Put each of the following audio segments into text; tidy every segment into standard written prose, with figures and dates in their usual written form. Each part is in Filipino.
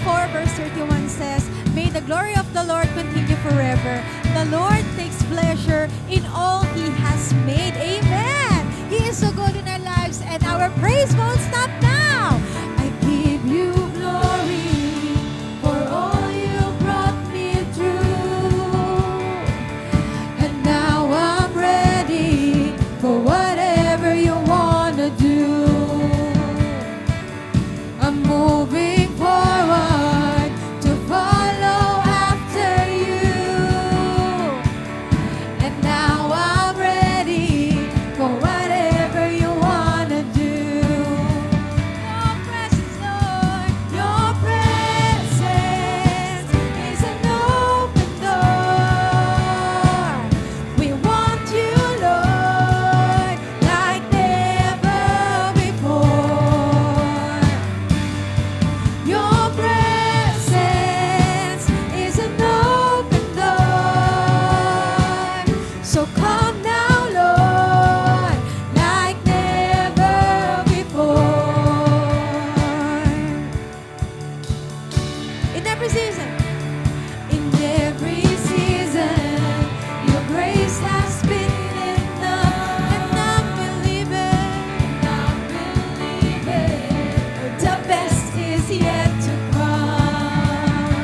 4 verse 31 says, "May the glory of the Lord continue forever. The Lord takes pleasure in all He has made." Amen! He is so good in our lives, and our praise won't stop now. I give you glory for all you brought me through. And now I'm ready for whatever you want to do. I'm moving forward to follow after you. And now I'm ready for whatever you want to do. Your presence, Lord, your presence is an open door. We want you, Lord, like never before. Your presence is an open door. So come now, Lord, like never before. In every season, your grace has been enough, and I'm believing, the best is yet to come.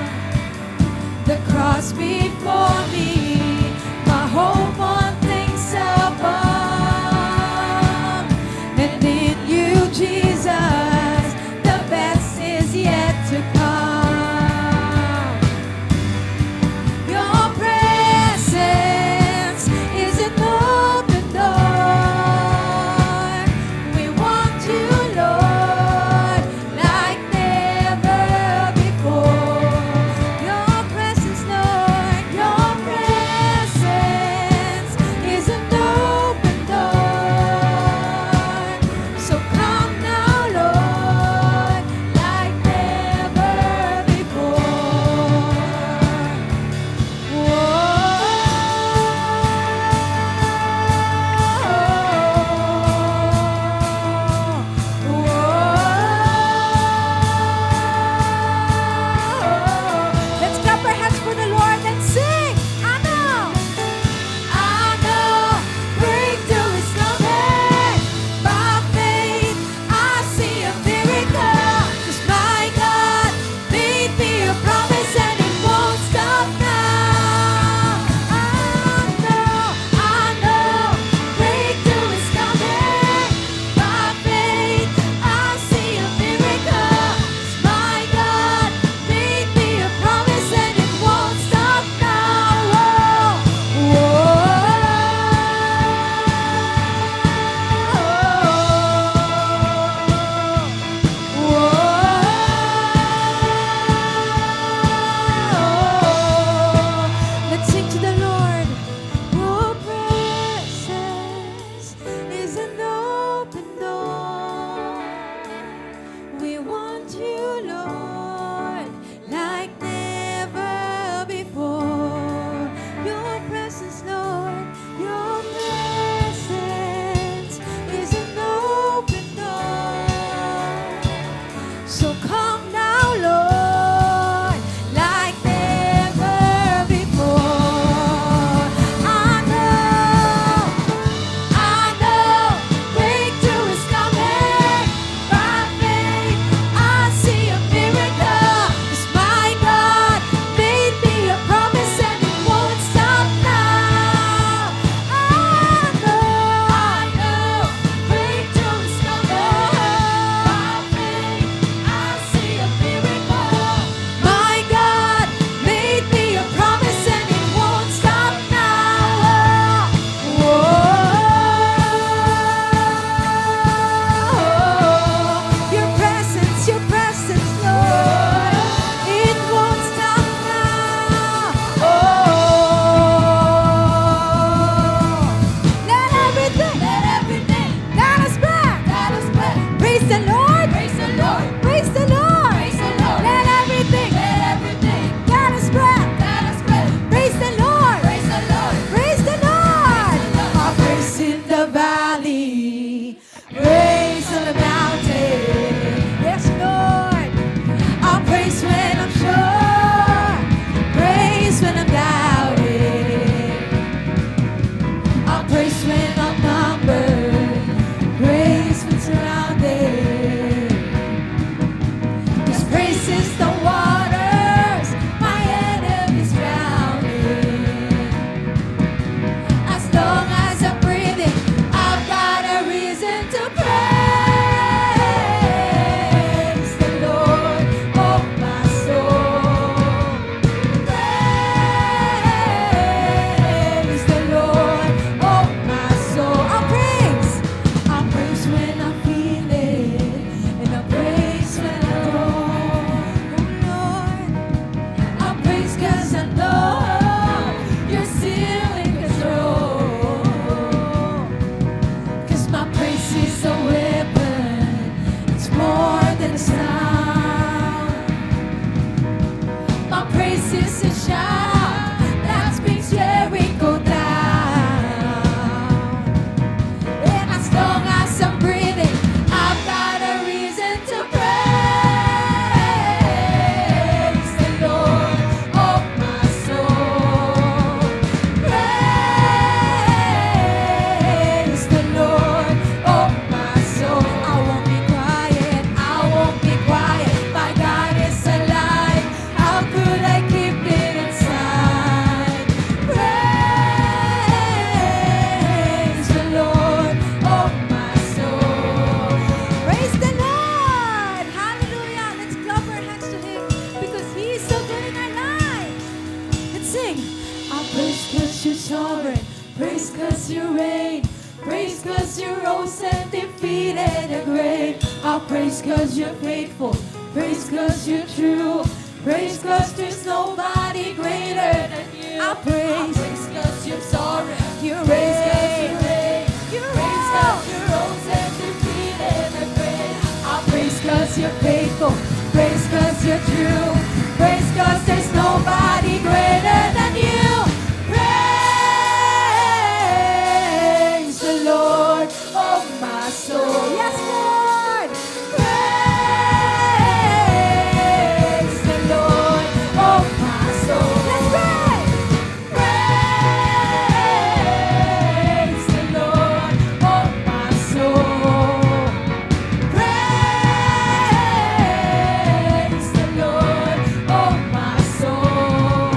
The cross before me, my hope on things above, and in you, Jesus, the best is yet to come. sovereign. Praise 'cause you reign. Praise 'cause you rose and defeated the grave. I praise 'cause you're faithful. Praise 'cause you're true. Praise 'cause there's nobody greater than you. I praise 'cause you're sovereign. You praise 'cause you reign. You praise 'cause you rose and defeated the grave. I praise 'cause you're faithful. Praise 'cause you're true. Praise 'cause there's nobody greater than you. Praise the Lord, oh my soul. Yes, Lord. Praise the Lord, oh my soul. Let's pray. Praise the Lord, oh my soul. Praise the Lord, oh my soul.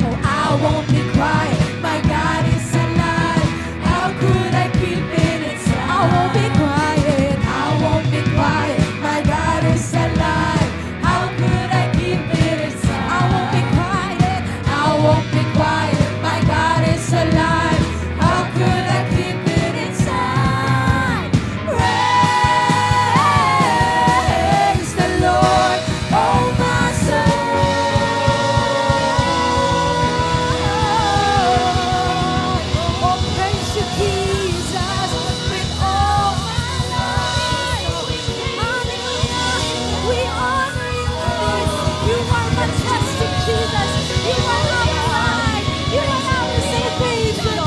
Oh, I won't be quiet. My God is alive. How could I keep it inside? I won't be quiet. I won't be quiet. My God is alive. How could I keep it inside? I won't be quiet. I won't be quiet. My God is alive. How could I keep it inside? Praise the Lord, oh my soul. Oh, praise you, Jesus, with all my life. Hallelujah. We honor you, Lord. You are majestic, Jesus. You are our life. You are our salvation.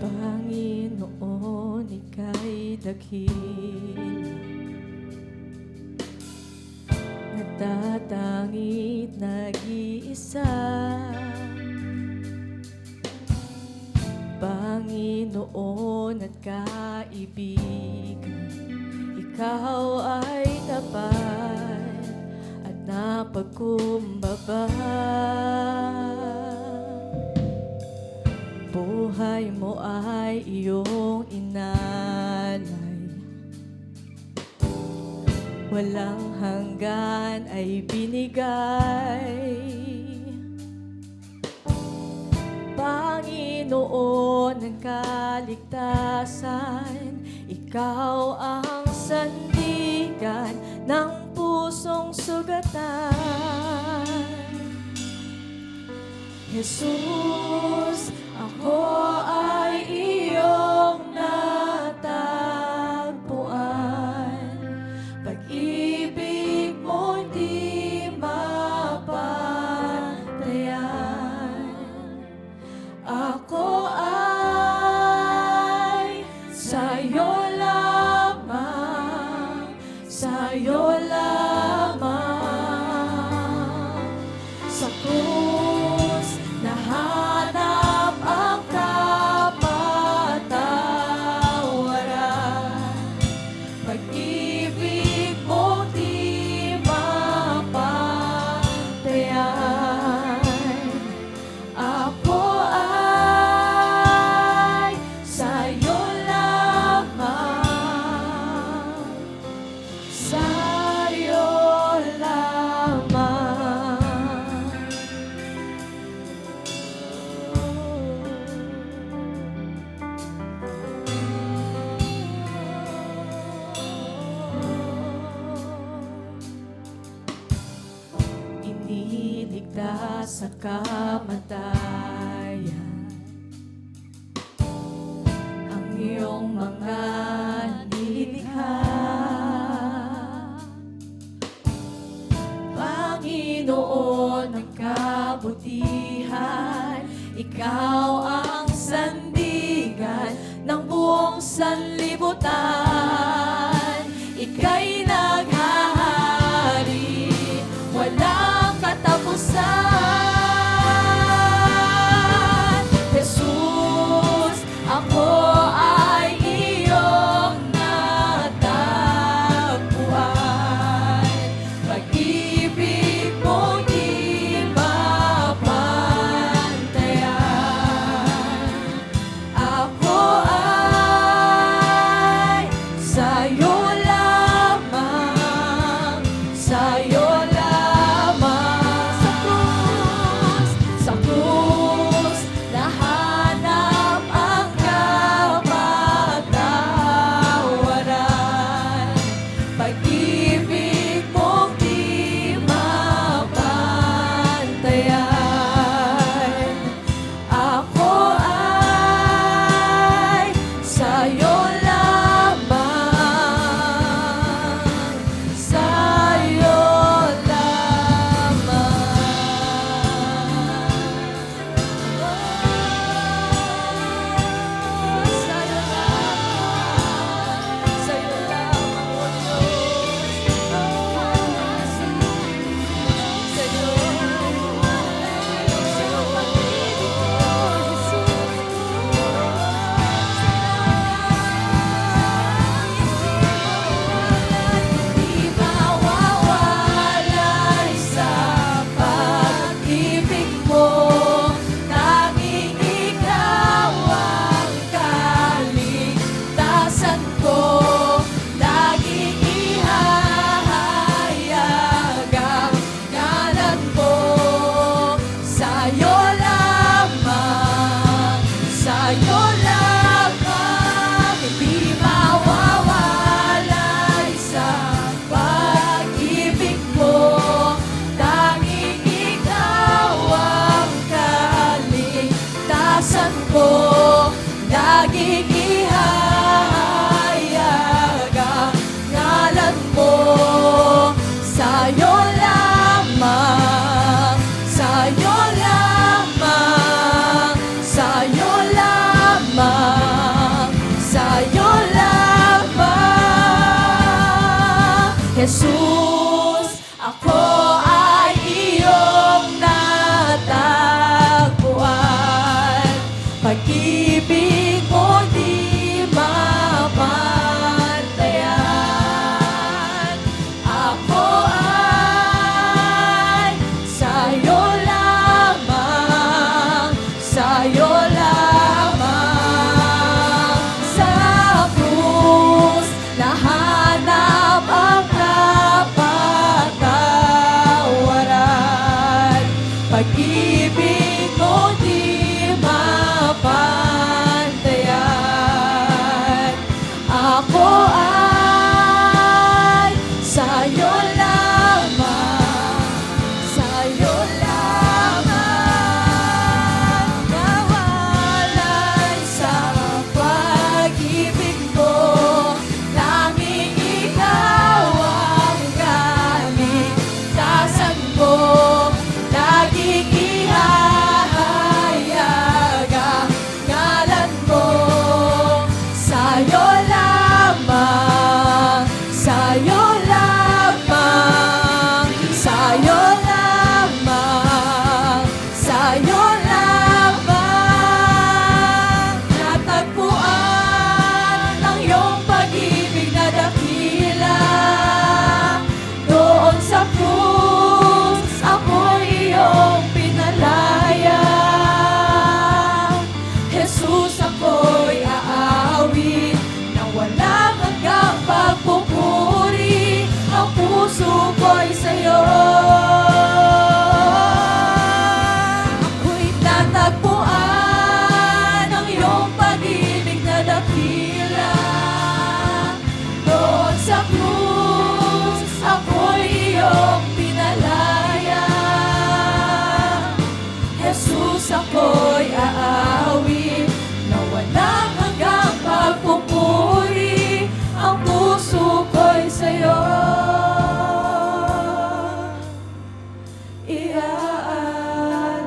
Panginoon, ika'y dakila, natatangit nag-iisa. Panginoon at kaibigan, ikaw ay tapat at napagkumbaba. Buhay mo ay iyong inalay, walang hanggan ay binigay. Panginoon ng kaligtasan, ikaw ang sandigan ng pusong sugatan. Jesus, ako ay iyong natagpuan. Pag-ibig mo di mapatayan. Ako ay sa'yo lamang, sa'yo lamang. Sa krus nahanap ang kapatawaran. Pag-ibig mo di mapatayan. Ako ay sa'yo lamang, sa'yo lamang. Iniligtas sa kamatayan ang iyong mga nilikha. Panginoon ng kabutihan, ikaw ang sandigan ng buong sanlibutan. Ika'y naghahari, walang katapusan. Jesus, ako ay iyong natagpuan. Pag-ibig mo di Jesus, ako ay iyong natagpuan. Pag-ibig mo di mapantayan. Ako ay sa'yo lamang, sa'yo lamang. Sa krus, nahanap ang kapatawaran. Pag-ibig mo di mapantayan. Ako ay sa'yo lamang, sa'yo lamang. Nawalay sa pag-ibig mo, tanging ikaw ang kaligtasan ko. Laging ihahayag ang ngalan mo. Sa'yo lamang, sa'yo lamang, sa'yo lamang, sa'yo lamang. Natagpuan ang iyong pag-ibig na dakila. Doon sa krus, ako'y iyong pinalaya. Jesus, ako'y aawit na walang hanggang pagpupuri. Ang puso ko'y sa'yo. Ako'y natagpuan ang iyong pag-ibig na dakila. Doon sa krus, ako'y iyong pinalaya. Jesus, ako'y aawit na walang hanggang pagpupuri. Ang puso ko'y sa'yo iaalay.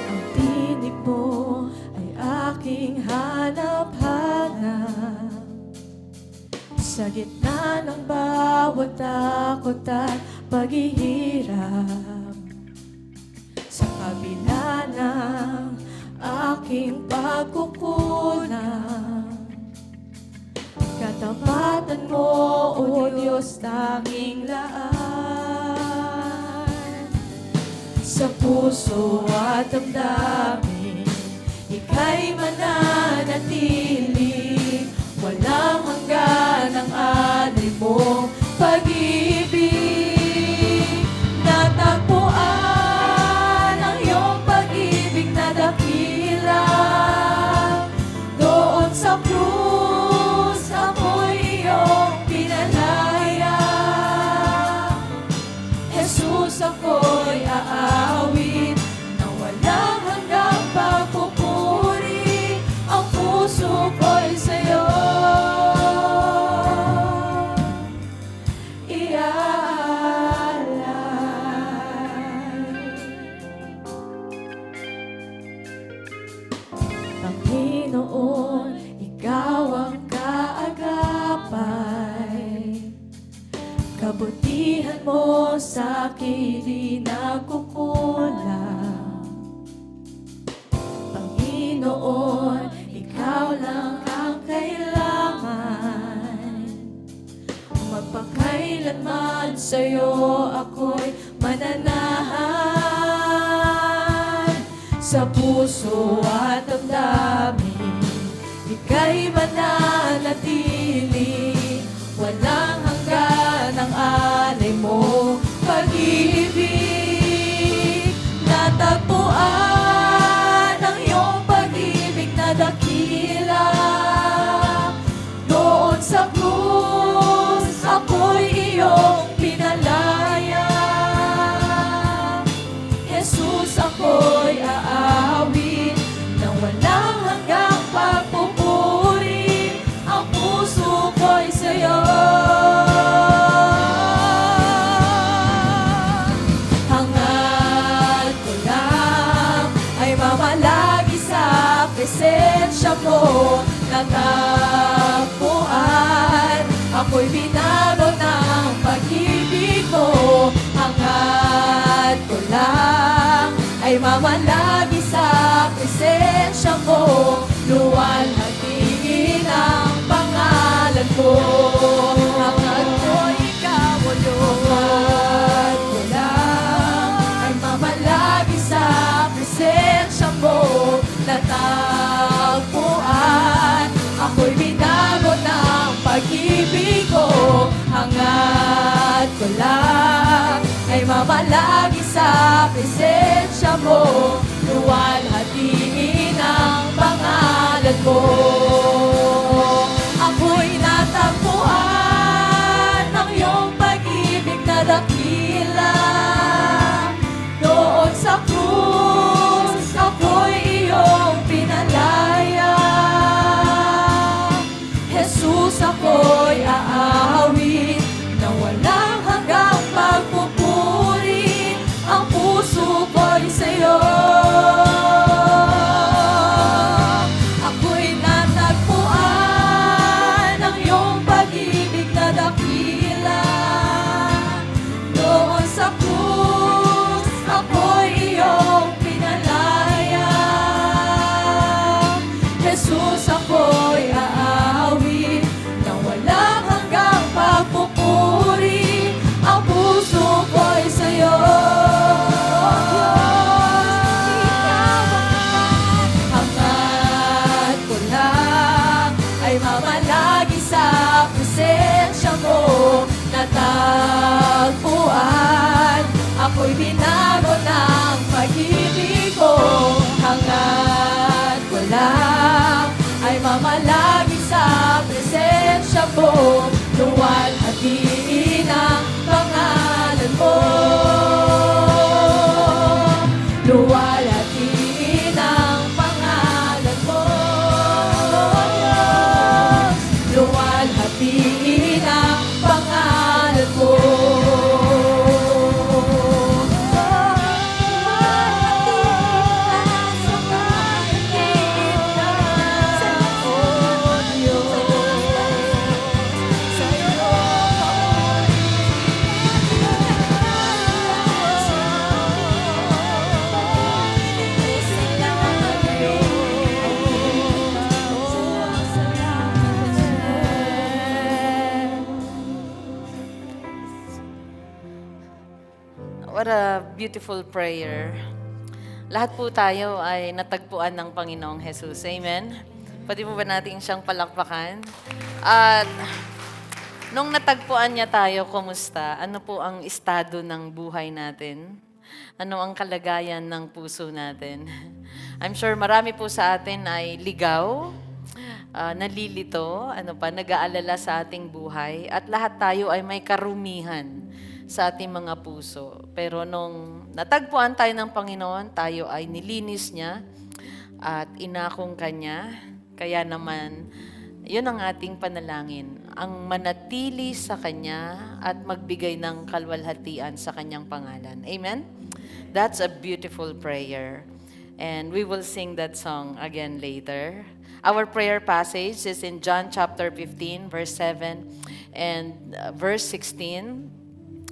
Ang tinig mo ay aking hanap-hanap. Sa gitna ng bawat takot at paghihirap, sa kabila ng aking pagkukulang, katapatan mo, O Diyos, tanging laan. Sa puso at damdamin, ika'y mananatili. Walang hanggan ang alay mong pag-ibig. Natagpuan ang iyong pag-ibig na dakila. Doon sa krus, ako'y iyong pinalaya. Jesus, ako'y aawit na walang hanggang pagpupuri. Ang puso ko'y sa'yo iaalay. Panginoon, ikaw ang kaagapay. Kabutihan mo sa'kin di nagkukulang. Panginoon, ikaw lang ang kailangan. Magpakailanman sa'yo ako'y mananahan. Sa puso at damdamin, ika'y mananatili. Walang hanggan ang alay mo pag-ibig. Natagpuan ang iyong pag-ibig na dakila. Doon sa krus, ako'y iyong pinalaya. Jesus, ako'y aawit na walang hanggang pagpupuri. Ang puso ko'y sa'yo hangad ko lang ay mamalagi sa presensya mo natagpuan. Ako'y binago ng pag-ibig mo. Hangad ko lang ay mamalagi sa presensya mo. Luwalhatiin ang pangalan ko. Hangad ko ikaw o Diyos. Hangad ko lang ay mamalagi sa presensya mo. Natagpuan, ako'y binago ng pag-ibig ko. Hangad ko lang ay mamalagi sa presensya mo. Luwalhatiin ang pangalan mo. Ako'y natagpuan ng iyong pag-ibig na dakila. Doon sa krus, ako'y iyong pinalaya. Jesus, ako'y aawit na walang hanggang pagpupuri. Ang puso ko'y sa'yo. Ako'y natagpuan ng iyong pag-ibig na dakila. Doon sa krus, ako'y iyong pinalaya. Jesus, ako'y aawit na walang hanggang pagpupuri. Ang puso ko'y sa'yo. Hangad ko lang ay mamalagi sa presensya mo. Natagpuan, ako'y binago ng pag-ibig ko. Hangad ko lang ay mamalagi sa presensya mo. Luwalhatiin ang pangalan mo. Luwalhatiin ang pangalan mo. Luwalhatiin ang pangalan mo. What a beautiful prayer. Lahat po tayo ay natagpuan ng Panginoong Jesus. Amen? Pwede po ba natin siyang palakpakan? At nung natagpuan niya tayo, kumusta? Ano po ang estado ng buhay natin? Ano ang kalagayan ng puso natin? I'm sure marami po sa atin ay ligaw, nalilito, nag-aalala sa ating buhay. At lahat tayo ay may karumihan sa ating mga puso. Pero nung natagpuan tayo ng Panginoon, tayo ay nilinis niya at inakong Kanya. Kaya naman, yun ang ating panalangin, ang manatili sa Kanya at magbigay ng kalwalhatian sa Kanyang pangalan. Amen? That's a beautiful prayer. And we will sing that song again later. Our prayer passage is in John chapter 15, verse 7 and verse 16.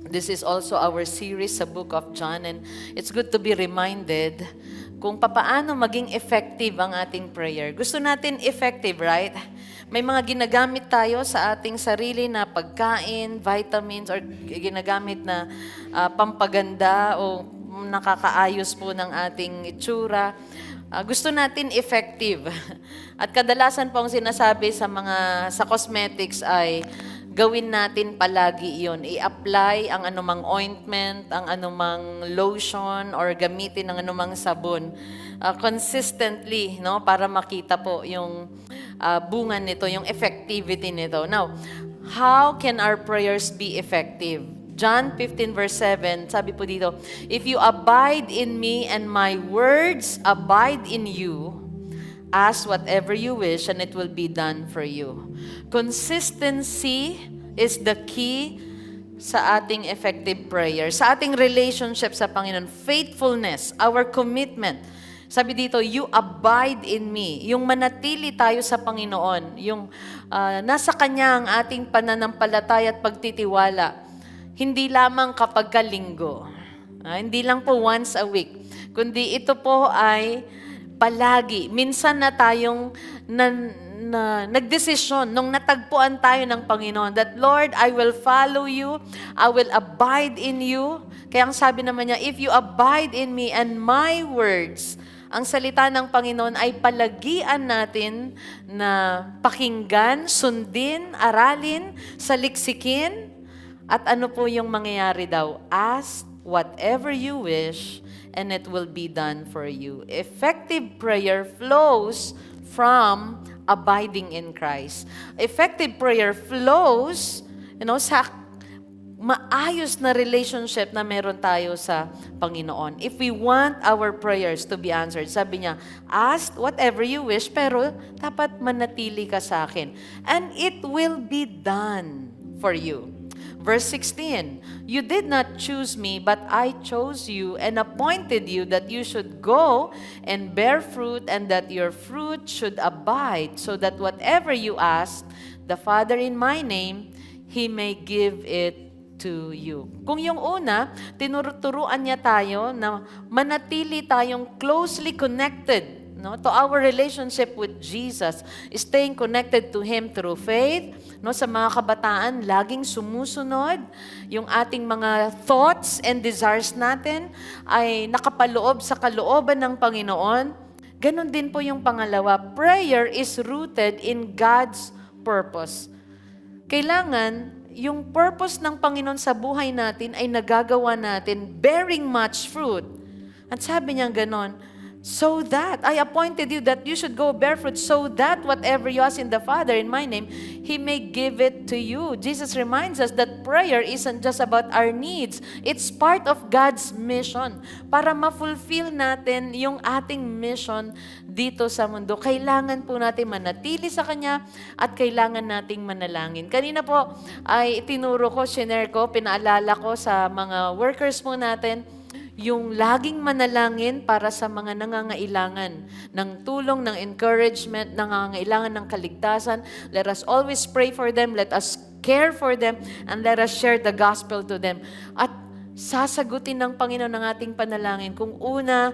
This is also our series sa Book of John, and it's good to be reminded kung papaano maging effective ang ating prayer. Gusto natin effective, right? May mga ginagamit tayo sa ating sarili na pagkain, vitamins, or ginagamit na pampaganda o nakakaayos po ng ating itsura. Gusto natin effective. At kadalasan po ang sinasabi sa cosmetics ay gawin natin palagi iyon. I-apply ang anumang ointment, ang anumang lotion, or gamitin ang anumang sabon consistently, no, para makita po yung bunga nito, yung effectivity nito. Now, how can our prayers be effective? John 15 verse 7, sabi po dito, if you abide in me and my words abide in you, ask whatever you wish and it will be done for you. Consistency is the key sa ating effective prayer. Sa ating relationship sa Panginoon, faithfulness, our commitment, Sabi dito, you abide in me. Yung manatili tayo sa Panginoon. Yung nasa Kanya ang ating pananampalataya at pagtitiwala. Hindi lamang kapag kalinggo. Hindi lang po once a week. Kundi ito po ay palagi. Minsan na tayong nagdesisyon nung natagpuan tayo ng Panginoon that, Lord, I will follow you. I will abide in you. Kaya ang sabi naman niya, if you abide in me and my words, ang salita ng Panginoon ay palagian natin na pakinggan, sundin, aralin, saliksikin, at ano po yung mangyayari daw? Ask whatever you wish, and it will be done for you. Effective prayer flows from abiding in Christ. Effective prayer flows, sa maayos na relationship na meron tayo sa Panginoon. If we want our prayers to be answered, sabi niya, ask whatever you wish, pero dapat manatili ka sa akin. And it will be done for you. Verse 16, you did not choose me, but I chose you and appointed you that you should go and bear fruit and that your fruit should abide, so that whatever you ask the Father in my name, He may give it to you. Kung yung una, tinuruturuan niya tayo na manatili tayong closely connected to our relationship with Jesus, staying connected to Him through faith. Sa mga kabataan, laging sumusunod. Yung ating mga thoughts and desires natin ay nakapaloob sa kalooban ng Panginoon. Ganon din po yung pangalawa. Prayer is rooted in God's purpose. Kailangan yung purpose ng Panginoon sa buhay natin ay nagagawa natin bearing much fruit. At sabi niya ganon, so that, I appointed you that you should go bear fruit, so that whatever you ask in the Father in my name, He may give it to you. Jesus reminds us that prayer isn't just about our needs. It's part of God's mission. Para ma-fulfill natin yung ating mission dito sa mundo, kailangan po natin manatili sa Kanya at kailangan nating manalangin. Kanina po ay tinuro ko, shinare ko, pinaalala ko sa mga workers po natin, yung laging manalangin para sa mga nangangailangan ng tulong, ng encouragement, nangangailangan ng kaligtasan. Let us always pray for them, let us care for them, and let us share the gospel to them. At sasagutin ng Panginoon ng ating panalangin kung una,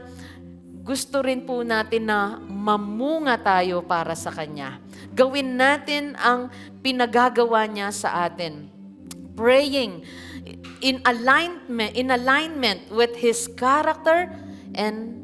gusto rin po natin na mamunga tayo para sa Kanya. Gawin natin ang pinagagawa niya sa atin. Praying in alignment with His character and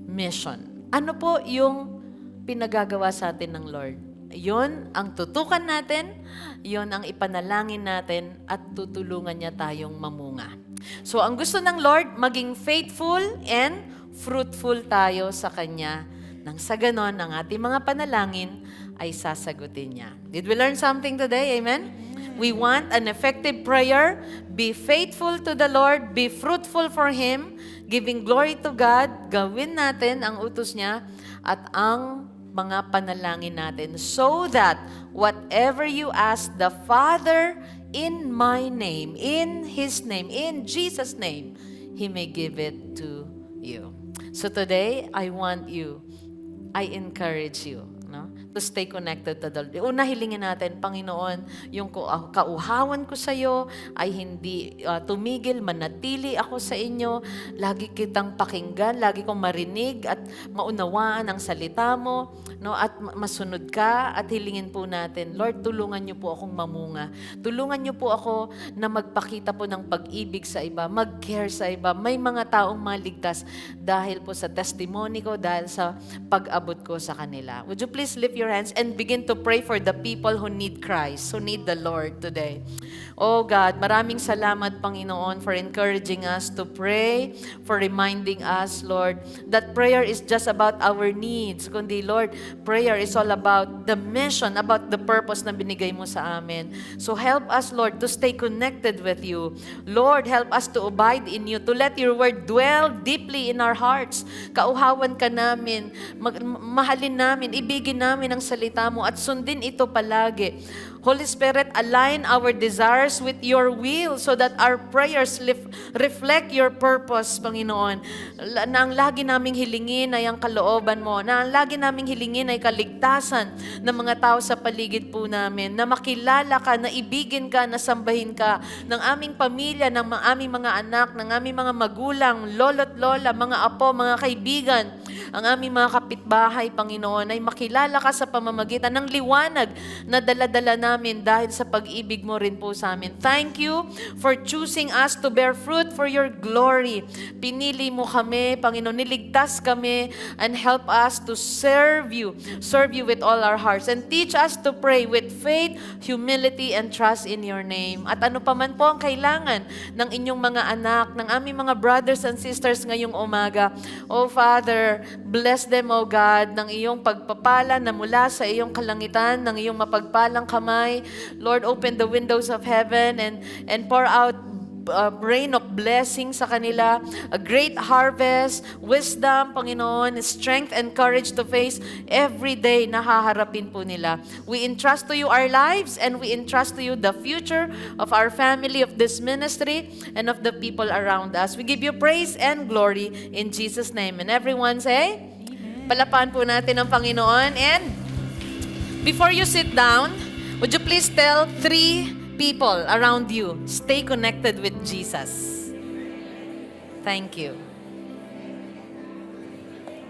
mission. Ano po yung pinagagawa sa atin ng Lord? Yon ang tutukan natin, yon ang ipanalangin natin, at tutulungan niya tayong mamunga. So ang gusto ng Lord, maging faithful and fruitful tayo sa Kanya. Nang sa ganon, ang ating mga panalangin ay sasagutin niya. Did we learn something today? Amen? We want an effective prayer. Be faithful to the Lord. Be fruitful for Him. Giving glory to God. Gawin natin ang utos niya at ang mga panalangin natin, so that whatever you ask the Father in my name, in His name, in Jesus' name, He may give it to you. So today, I encourage you, to stay connected to the Lord. Una, hilingin natin, Panginoon, yung kauhawan ko sa iyo ay hindi tumigil, manatili ako sa inyo, lagi kitang pakinggan, lagi kong marinig at maunawaan ang salita mo, at masunod ka, at hilingin po natin, Lord, tulungan niyo po akong mamunga. Tulungan niyo po ako na magpakita po ng pag-ibig sa iba, mag-care sa iba. May mga taong maligtas dahil po sa testimony ko, dahil sa pag-abot ko sa kanila. Would you please lift your hands and begin to pray for the people who need Christ, who need the Lord today. Oh God, maraming salamat, Panginoon, for encouraging us to pray, for reminding us, Lord, that prayer is just about our needs. Kundi, Lord, prayer is all about the mission, about the purpose na binigay mo sa amin. So help us, Lord, to stay connected with you. Lord, help us to abide in you, to let your word dwell deeply in our hearts. Kauhawan ka namin, mahalin namin, ibigin namin namin ang salita mo at sundin ito palagi. Holy Spirit, align our desires with your will so that our prayers reflect your purpose, Panginoon. Na ang lagi naming hilingin ay ang kalooban mo. Na ang lagi naming hilingin ay kaligtasan ng mga tao sa paligid po namin. Na makilala ka, na ibigin ka, na sambahin ka ng aming pamilya, ng aming mga anak, ng aming mga magulang, lolo't lola, mga apo, mga kaibigan, ang aming mga kapitbahay, Panginoon, ay makilala ka sa pamamagitan ng liwanag na dala-dala namin dahil sa pag-ibig mo rin po sa amin. Thank you for choosing us to bear fruit for your glory. Pinili mo kami, Panginoon, niligtas kami, and help us to serve you with all our hearts, and teach us to pray with faith, humility, and trust in your name. At ano pa man po ang kailangan ng inyong mga anak, ng aming mga brothers and sisters ngayong umaga, O Father, bless them, O God, ng iyong pagpapala na mula sa iyong kalangitan, ng iyong mapagpalang kamay. Lord, open the windows of heaven and pour out rain of blessing sa kanila, a great harvest, wisdom, Panginoon, strength and courage to face every day na haharapin po nila. We entrust to you our lives, and we entrust to you the future of our family, of this ministry, and of the people around us. We give you praise and glory in Jesus' name. And everyone say, Palapaan po natin ang Panginoon. And before you sit down, would you please tell 3 people around you, stay connected with Jesus. Thank you.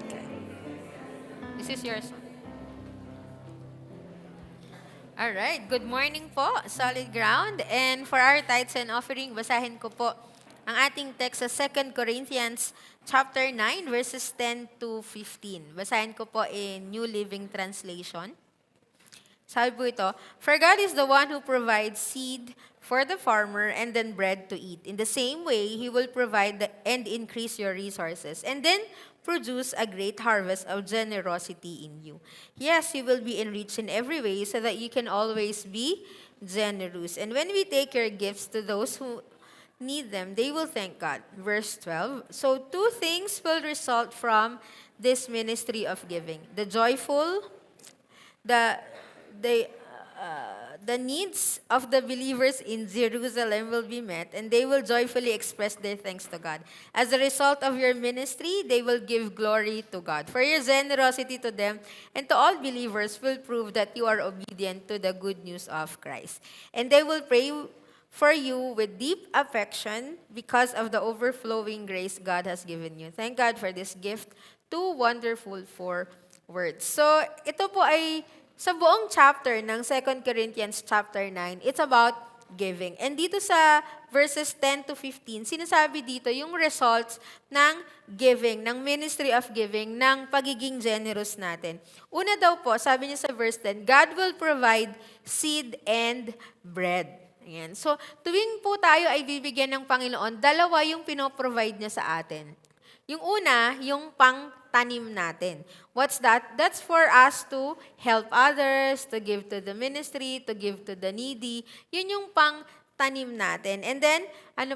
Okay. This is yours. All right, good morning po, Solid Ground. And for our tithes and offering, basahin ko po ang ating text sa 2 Corinthians chapter 9, verses 10 to 15. Basahin ko po in New Living Translation. Sabi po ito, "For God is the one who provides seed for the farmer and then bread to eat. In the same way, He will provide and increase your resources and then produce a great harvest of generosity in you. Yes, He will be enriched in every way so that you can always be generous. And when we take your gifts to those who need them, they will thank God." Verse 12, "So 2 things will result from this ministry of giving. The needs of the believers in Jerusalem will be met, and they will joyfully express their thanks to God. As a result of your ministry, they will give glory to God. For your generosity to them and to all believers will prove that you are obedient to the good news of Christ. And they will pray for you with deep affection because of the overflowing grace God has given you." Thank God for this gift. 2 wonderful 4 words. So, ito po ay sa buong chapter ng 2 Corinthians chapter 9, it's about giving. And dito sa verses 10 to 15, sinasabi dito yung results ng giving, ng ministry of giving, ng pagiging generous natin. Una daw po, sabi niya sa verse 10, God will provide seed and bread. Ayan. So, tuwing po tayo ay bibigyan ng Panginoon, 2 yung pinoprovide niya sa atin. Yung una, yung pang-tanim natin. What's that? That's for us to help others, to give to the ministry, to give to the needy. Yun yung pang-tanim natin. And then, and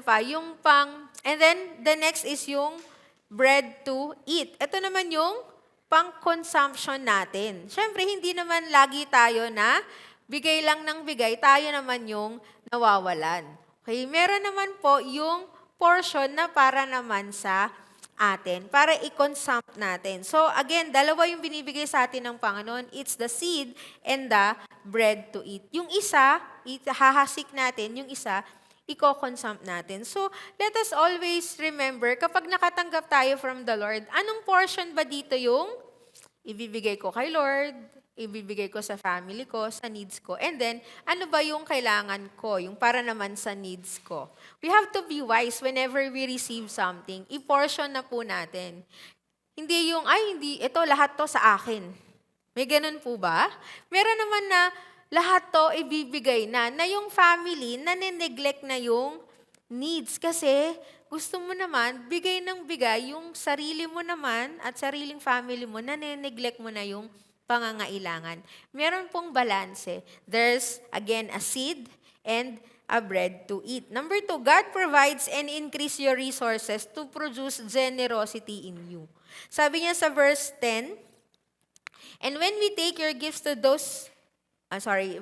then the next is yung bread to eat. Ito naman yung pang-consumption natin. Siyempre, hindi naman lagi tayo na bigay lang ng bigay, tayo naman yung nawawalan. Okay, meron naman po yung portion na para naman sa atin, para i-consume natin. So again, 2 yung binibigay sa atin ng Panginoon. It's the seed and the bread to eat. Yung isa, hahasik natin. Yung isa, i-consume natin. So let us always remember, kapag nakatanggap tayo from the Lord, anong portion ba dito yung ibibigay ko kay Lord, ibibigay ko sa family ko, sa needs ko. And then, ano ba yung kailangan ko, yung para naman sa needs ko. We have to be wise whenever we receive something. I-portion na po natin. Hindi yung, hindi, ito lahat to sa akin. May ganun po ba? Meron naman na lahat to ibibigay na yung family, nane-neglect na yung needs. Kasi gusto mo naman, bigay ng bigay, yung sarili mo naman at sariling family mo, nane-neglect mo na yung pangangailangan. Meron pong balanse. There's, again, a seed and a bread to eat. Number 2, God provides and increase your resources to produce generosity in you. Sabi niya sa verse 10, And when we take your gifts to those,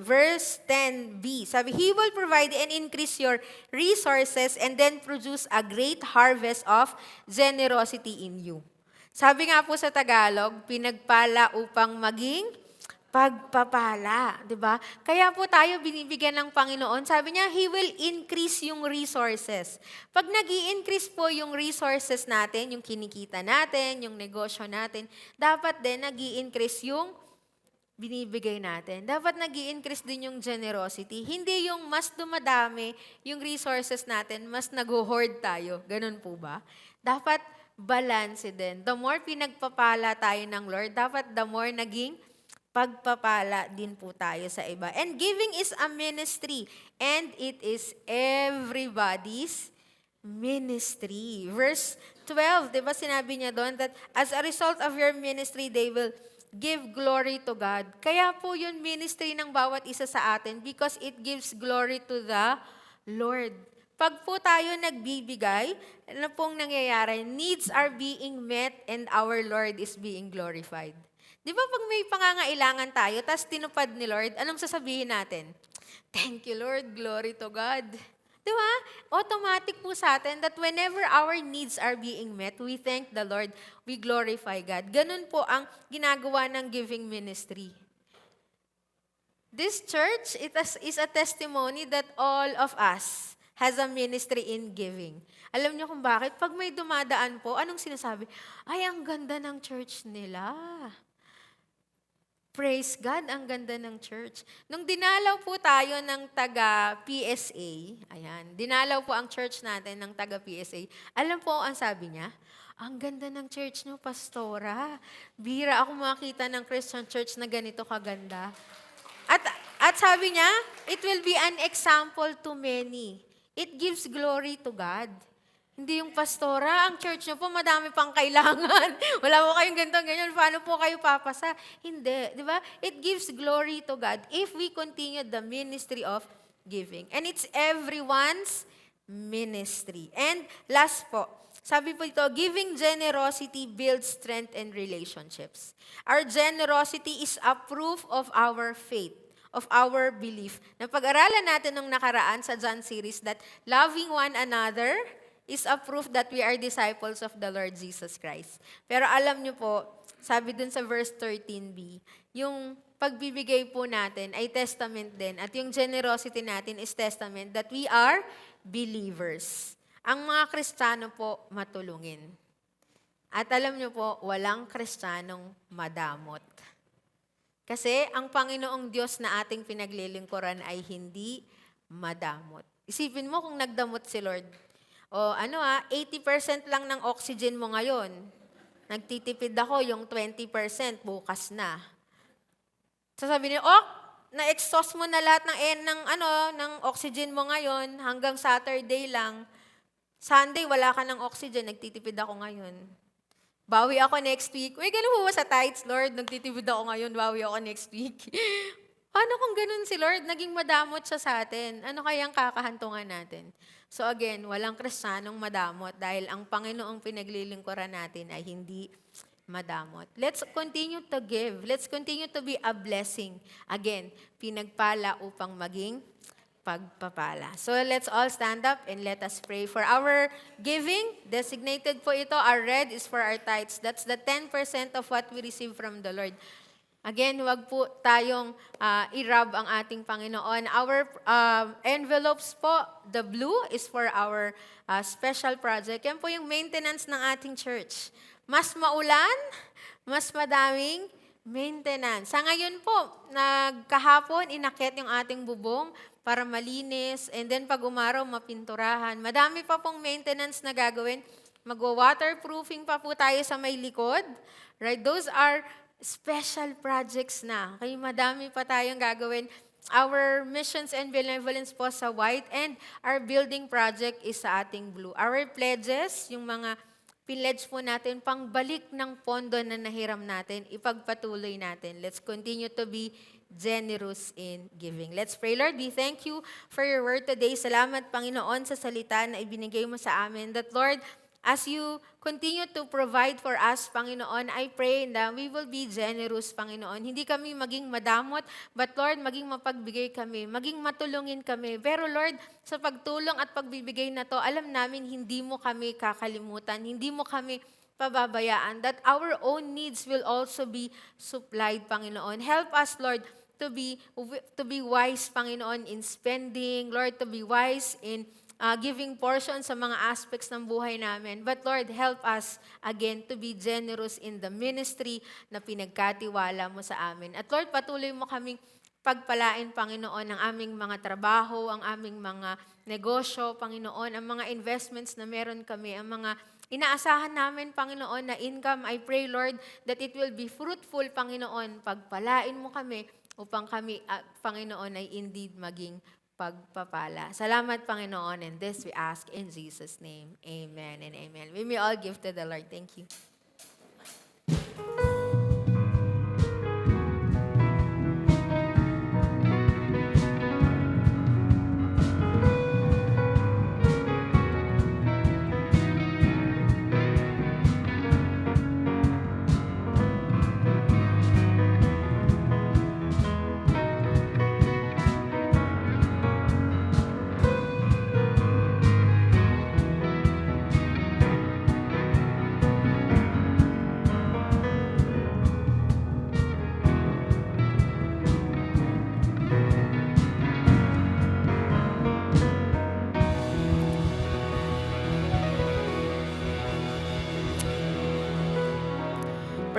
verse 10b, sabi, He will provide and increase your resources and then produce a great harvest of generosity in you. Sabi nga po sa Tagalog, pinagpala upang maging pagpapala, di ba? Kaya po tayo binibigyan ng Panginoon. Sabi niya, He will increase yung resources. Pag nag-i-increase po yung resources natin, yung kinikita natin, yung negosyo natin, dapat din nag-i-increase yung binibigay natin. Dapat nag-i-increase din yung generosity. Hindi yung mas dumadami yung resources natin, mas nag-hoard tayo. Ganun po ba? Dapat balance din. The more pinagpapala tayo ng Lord, dapat the more naging pagpapala din po tayo sa iba. And giving is a ministry. And it is everybody's ministry. Verse 12, di ba sinabi niya doon that as a result of your ministry, they will give glory to God. Kaya po yun ministry ng bawat isa sa atin because it gives glory to the Lord. Pag po tayo nagbibigay, ano pong nangyayari? Needs are being met and our Lord is being glorified. Di ba pag may pangangailangan tayo, tapos tinupad ni Lord, anong sasabihin natin? Thank you, Lord. Glory to God. Di ba? Automatic po sa atin that whenever our needs are being met, we thank the Lord, we glorify God. Ganun po ang ginagawa ng giving ministry. This church, is a testimony that all of us has a ministry in giving. Alam niyo kung bakit? Pag may dumadaan po, anong sinasabi? Ay, ang ganda ng church nila. Praise God, ang ganda ng church. Nung dinalaw po tayo ng taga-PSA, dinalaw po ang church natin ng taga-PSA, alam po ang sabi niya? Ang ganda ng church niyo, pastora. Bira ako makita ng Christian church na ganito kaganda. At sabi niya, it will be an example to many. It gives glory to God. Hindi yung pastora, ang church niyo po madami pang kailangan. Wala po kayong ganito, ganyan. Paano po kayo papasa? Hindi, di ba? It gives glory to God if we continue the ministry of giving. And it's everyone's ministry. And last po, sabi po ito, giving generosity builds strength and relationships. Our generosity is a proof of our faith, of our belief. Napag-aralan natin nung nakaraan sa John series that loving one another is a proof that we are disciples of the Lord Jesus Christ. Pero alam niyo po, sabi dun sa verse 13b, yung pagbibigay po natin ay testament din at yung generosity natin is testament that we are believers. Ang mga Kristiyano po matulungin. At alam niyo po, walang Kristiyanong madamot. Kasi ang Panginoong Diyos na ating pinaglilingkuran ay hindi madamot. Isipin mo kung nagdamot si Lord. 80% lang ng oxygen mo ngayon. Nagtitipid ako yung 20% bukas na. Sasabihin niyo, na-exhaust mo na lahat ng oxygen mo ngayon hanggang Saturday lang. Sunday, wala ka ng oxygen, nagtitipid ako ngayon. Bawi ako next week. Uy, ganun po ba sa tithes, Lord? Nagtitipid ako ngayon, bawi ako next week. Paano kung ganun si Lord? Naging madamot siya sa atin. Ano kayang kakahantungan natin? So again, walang Kristiyanong madamot dahil ang Panginoong pinaglilingkuran natin ay hindi madamot. Let's continue to give. Let's continue to be a blessing. Again, pinagpala upang maging pagpapala. So let's all stand up and let us pray for our giving. Designated po ito, our red is for our tithes. That's the 10% of what we receive from the Lord. Again, huwag po tayong i-rob ang ating Panginoon. Our envelopes po, the blue is for our special project. Yan po yung maintenance ng ating church. Mas maulan, mas madaming maintenance. Sa ngayon po, kahapon, inakit yung ating bubong para malinis. And then pag umaraw, mapinturahan. Madami pa pong maintenance na gagawin. Mag-waterproofing pa po tayo sa may likod. Right? Those are special projects na. Kaya madami pa tayong gagawin. Our missions and benevolence po sa white and our building project is sa ating blue. Our pledges, yung mga pledge po natin, pangbalik ng pondo na nahiram natin, ipagpatuloy natin. Let's continue to be generous in giving. Let's pray, Lord. We thank you for your word today. Salamat, Panginoon, sa salita na ibinigay mo sa amin. That, Lord, As you continue to provide for us, Panginoon, I pray na we will be generous, Panginoon. Hindi kami maging madamot, but Lord, maging mapagbigay kami, maging matulungin kami. Pero Lord, sa pagtulong at pagbibigay na to, alam namin hindi mo kami kakalimutan, hindi mo kami pababayaan, that our own needs will also be supplied, Panginoon. Help us, Lord, to be wise, Panginoon, in spending, Lord, to be wise in giving portion sa mga aspects ng buhay namin. But Lord, help us again to be generous in the ministry na pinagkatiwala mo sa amin. At Lord, patuloy mo kaming pagpalain, Panginoon, ang aming mga trabaho, ang aming mga negosyo, Panginoon, ang mga investments na meron kami, ang mga inaasahan namin, Panginoon, na income. I pray, Lord, that it will be fruitful, Panginoon. Pagpalain mo kami upang kami, Panginoon, ay indeed maging pagpapala. Salamat, Panginoon, and this we ask in Jesus' name. Amen and amen. We may all give to the Lord. Thank you.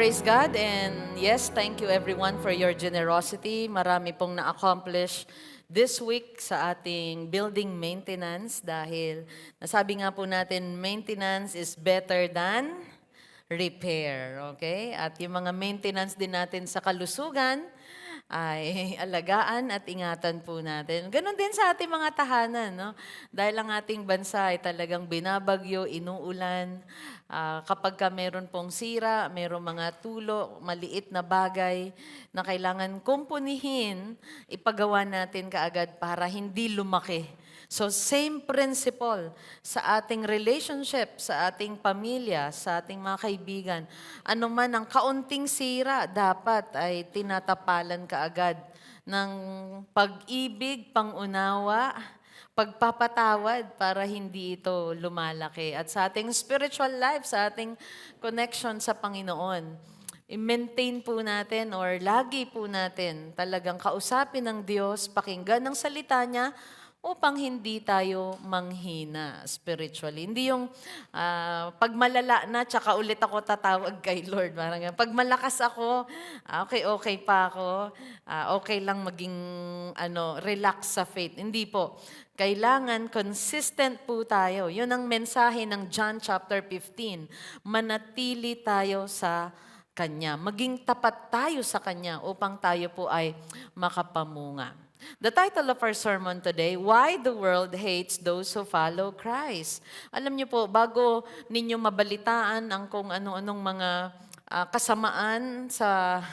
Praise God, and yes, thank you everyone for your generosity. Marami pong na-accomplish this week sa ating building maintenance dahil nasabi nga po natin, maintenance is better than repair. Okay? At yung mga maintenance din natin sa kalusugan ay alagaan at ingatan po natin. Ganon din sa ating mga tahanan, no? Dahil ang ating bansa ay talagang binabagyo, inuulan. Kapag ka meron pong sira, meron mga tulo, maliit na bagay na kailangan kumpunihin, ipagawa natin kaagad para hindi lumaki. So same principle sa ating relationship, sa ating pamilya, sa ating mga kaibigan. Ano man ang kaunting sira, dapat ay tinatapalan kaagad ng pag-ibig, pangunawa, pagpapatawad para hindi ito lumalaki. At sa ating spiritual life, sa ating connection sa Panginoon, i-maintain po natin or lagi po natin talagang kausapin ng Diyos, pakinggan ng salita niya, upang hindi tayo manghina spiritually. Hindi yung pag malala na, tsaka ulit ako tatawag kay Lord. Parang, pag malakas ako, okay pa ako, okay lang maging relax sa faith. Hindi po. Kailangan consistent po tayo. Yun ang mensahe ng John chapter 15. Manatili tayo sa Kanya. Maging tapat tayo sa Kanya upang tayo po ay makapamunga. The title of our sermon today, Why the World Hates Those Who Follow Christ. Alam niyo po, bago ninyo mabalitaan ang kung ano-anong mga kasamaan sa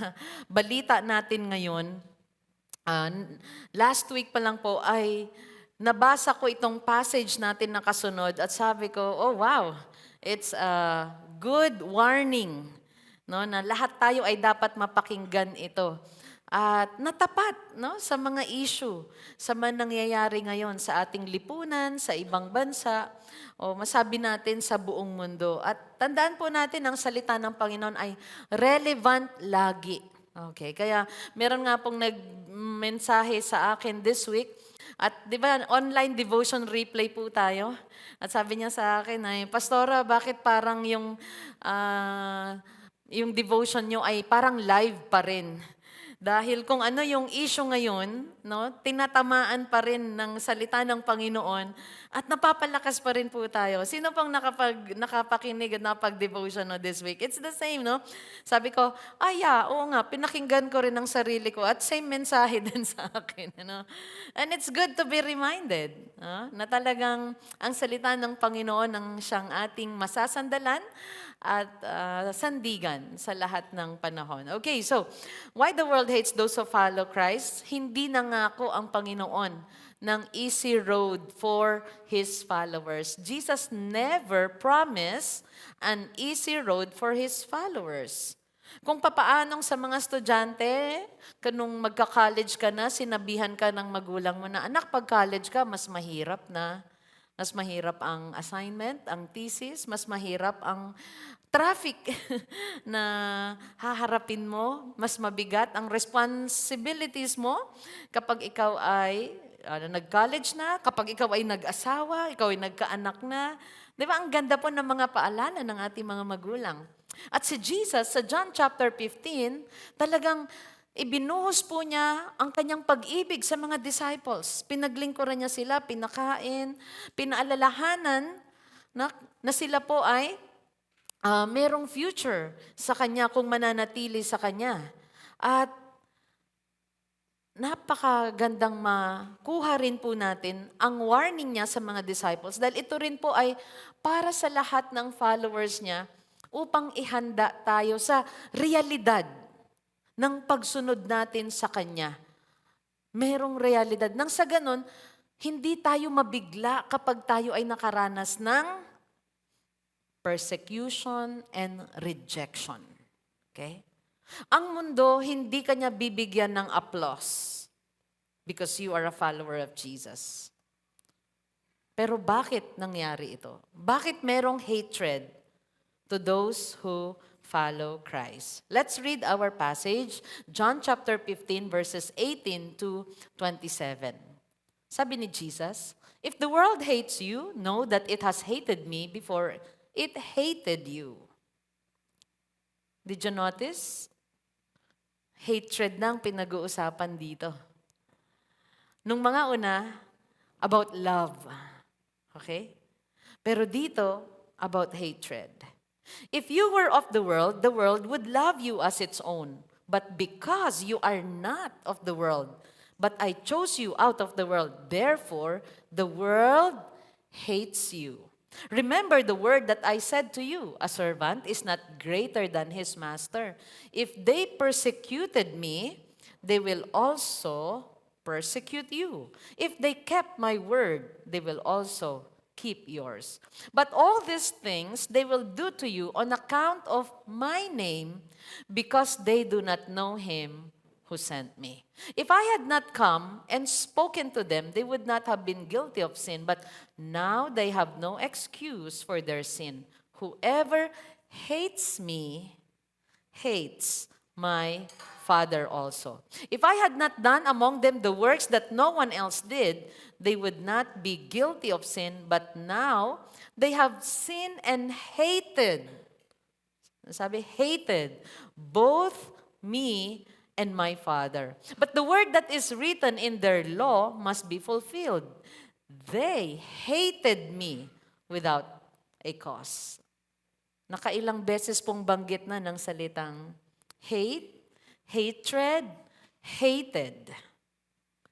balita natin ngayon, last week pa lang po ay nabasa ko itong passage natin na kasunod at sabi ko, oh wow, it's a good warning, no, na lahat tayo ay dapat mapakinggan ito. At natapat, no, sa mga issue, sa mga nangyayari ngayon sa ating lipunan, sa ibang bansa, o masabi natin sa buong mundo. At tandaan po natin ang salita ng Panginoon ay relevant lagi. Okay, kaya meron nga pong nagmensahe sa akin this week. At di ba, online devotion replay po tayo. At sabi niya sa akin ay, Pastora, bakit parang yung devotion niyo ay parang live pa rin? Dahil kung ano yung issue ngayon, no, tinatamaan pa rin ng salita ng Panginoon at napapalakas pa rin po tayo. Sino pang nakapakinig at nakapag-devotion this week? It's the same, no? Sabi ko, oo nga, pinakinggan ko rin ang sarili ko at same mensahe din sa akin. Ano? And it's good to be reminded na talagang ang salita ng Panginoon ang siyang ating masasandalan at sandigan sa lahat ng panahon. Okay, so, why the world hates those who follow Christ? Hindi nangako ang Panginoon ng easy road for His followers. Jesus never promised an easy road for His followers. Kung papaanong sa mga estudyante, kanung magka-college ka na, sinabihan ka ng magulang mo na, anak, pag college ka, mas mahirap na. Mas mahirap ang assignment, ang thesis, mas mahirap ang traffic na haharapin mo, mas mabigat ang responsibilities mo kapag ikaw ay nag-college na, kapag ikaw ay nag-asawa, ikaw ay nagkaanak na. Di ba, ang ganda po ng mga paalala ng ating mga magulang. At si Jesus, sa John chapter 15, talagang ibinuhos po niya ang kanyang pag-ibig sa mga disciples. Pinaglingkuran niya sila, pinakain, pinaalalahanan na sila po ay merong future sa Kanya kung mananatili sa Kanya. At napakagandang makuha rin po natin ang warning niya sa mga disciples dahil ito rin po ay para sa lahat ng followers niya upang ihanda tayo sa realidad ng pagsunod natin sa Kanya. Merong realidad. Nang sa ganon, hindi tayo mabigla kapag tayo ay nakaranas ng persecution and rejection. Okay? Ang mundo, hindi kanya bibigyan ng applause because you are a follower of Jesus. Pero bakit nangyari ito? Bakit merong hatred to those who follow Christ? Let's read our passage, John chapter 15, verses 18 to 27. Sabi ni Jesus, "If the world hates you, know that it has hated me before it hated you." Did you notice? Hatred na ang pinag-uusapan dito. Nung mga una, about love. Okay? Pero dito, about hatred. "If you were of the world would love you as its own. But because you are not of the world, but I chose you out of the world, therefore the world hates you. Remember the word that I said to you, a servant is not greater than his master. If they persecuted me, they will also persecute you. If they kept my word, they will also keep yours. But all these things they will do to you on account of my name, because they do not know him who sent me. If I had not come and spoken to them, they would not have been guilty of sin, but now they have no excuse for their sin. Whoever hates me hates my Father also. If I had not done among them the works that no one else did, they would not be guilty of sin, but now they have sinned and hated." Sabi, hated both me and my Father. But the word that is written in their law must be fulfilled. They hated me without a cause. Nakailang beses pong banggit na ng salitang hate, hatred, hated.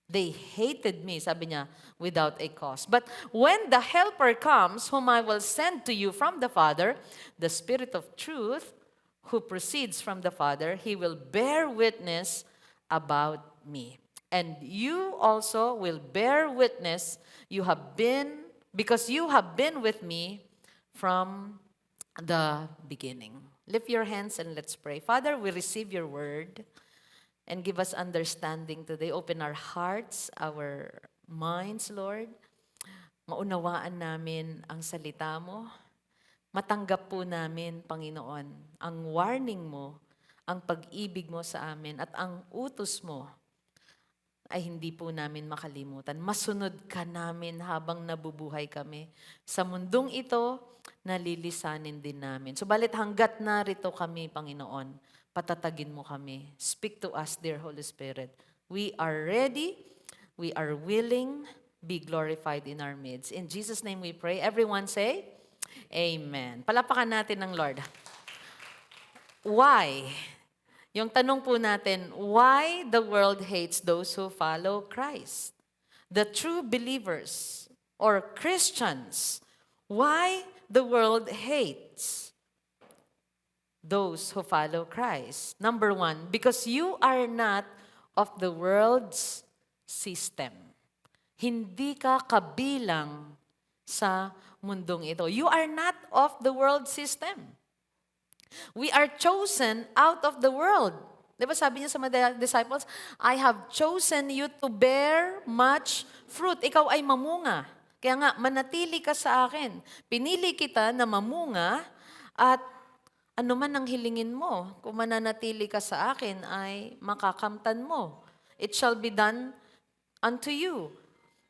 They hated me, sabi niya, without a cause. But when the Helper comes, whom I will send to you from the Father, the Spirit of truth, who proceeds from the Father, he will bear witness about me. And you also will bear witness, because you have been with me from the beginning. Lift your hands and let's pray. Father, we receive your word and give us understanding today. Open our hearts, our minds, Lord. Maunawaan namin ang salita mo. Matanggap po namin, Panginoon, ang warning mo, ang pag-ibig mo sa amin, at ang utos mo ay hindi po namin makalimutan. Masunod ka namin habang nabubuhay kami. Sa mundong ito, nalilisanin din namin. Subalit hanggat narito kami, Panginoon, patatagin mo kami. Speak to us, dear Holy Spirit. We are ready, we are willing, be glorified in our midst. In Jesus' name we pray. Everyone say, Amen. Palapakan natin ng Lord. Why? Yung tanong po natin, why the world hates those who follow Christ? The true believers or Christians, why the world hates those who follow Christ? Number one, because you are not of the world's system. Hindi ka kabilang sa mundong ito. You are not of the world system. We are chosen out of the world. Di ba sabi niya sa mga disciples, I have chosen you to bear much fruit. Ikaw ay mamunga. Kaya nga, manatili ka sa akin. Pinili kita na mamunga at ano man ang hilingin mo, kung mananatili ka sa akin ay makakamtan mo. It shall be done unto you.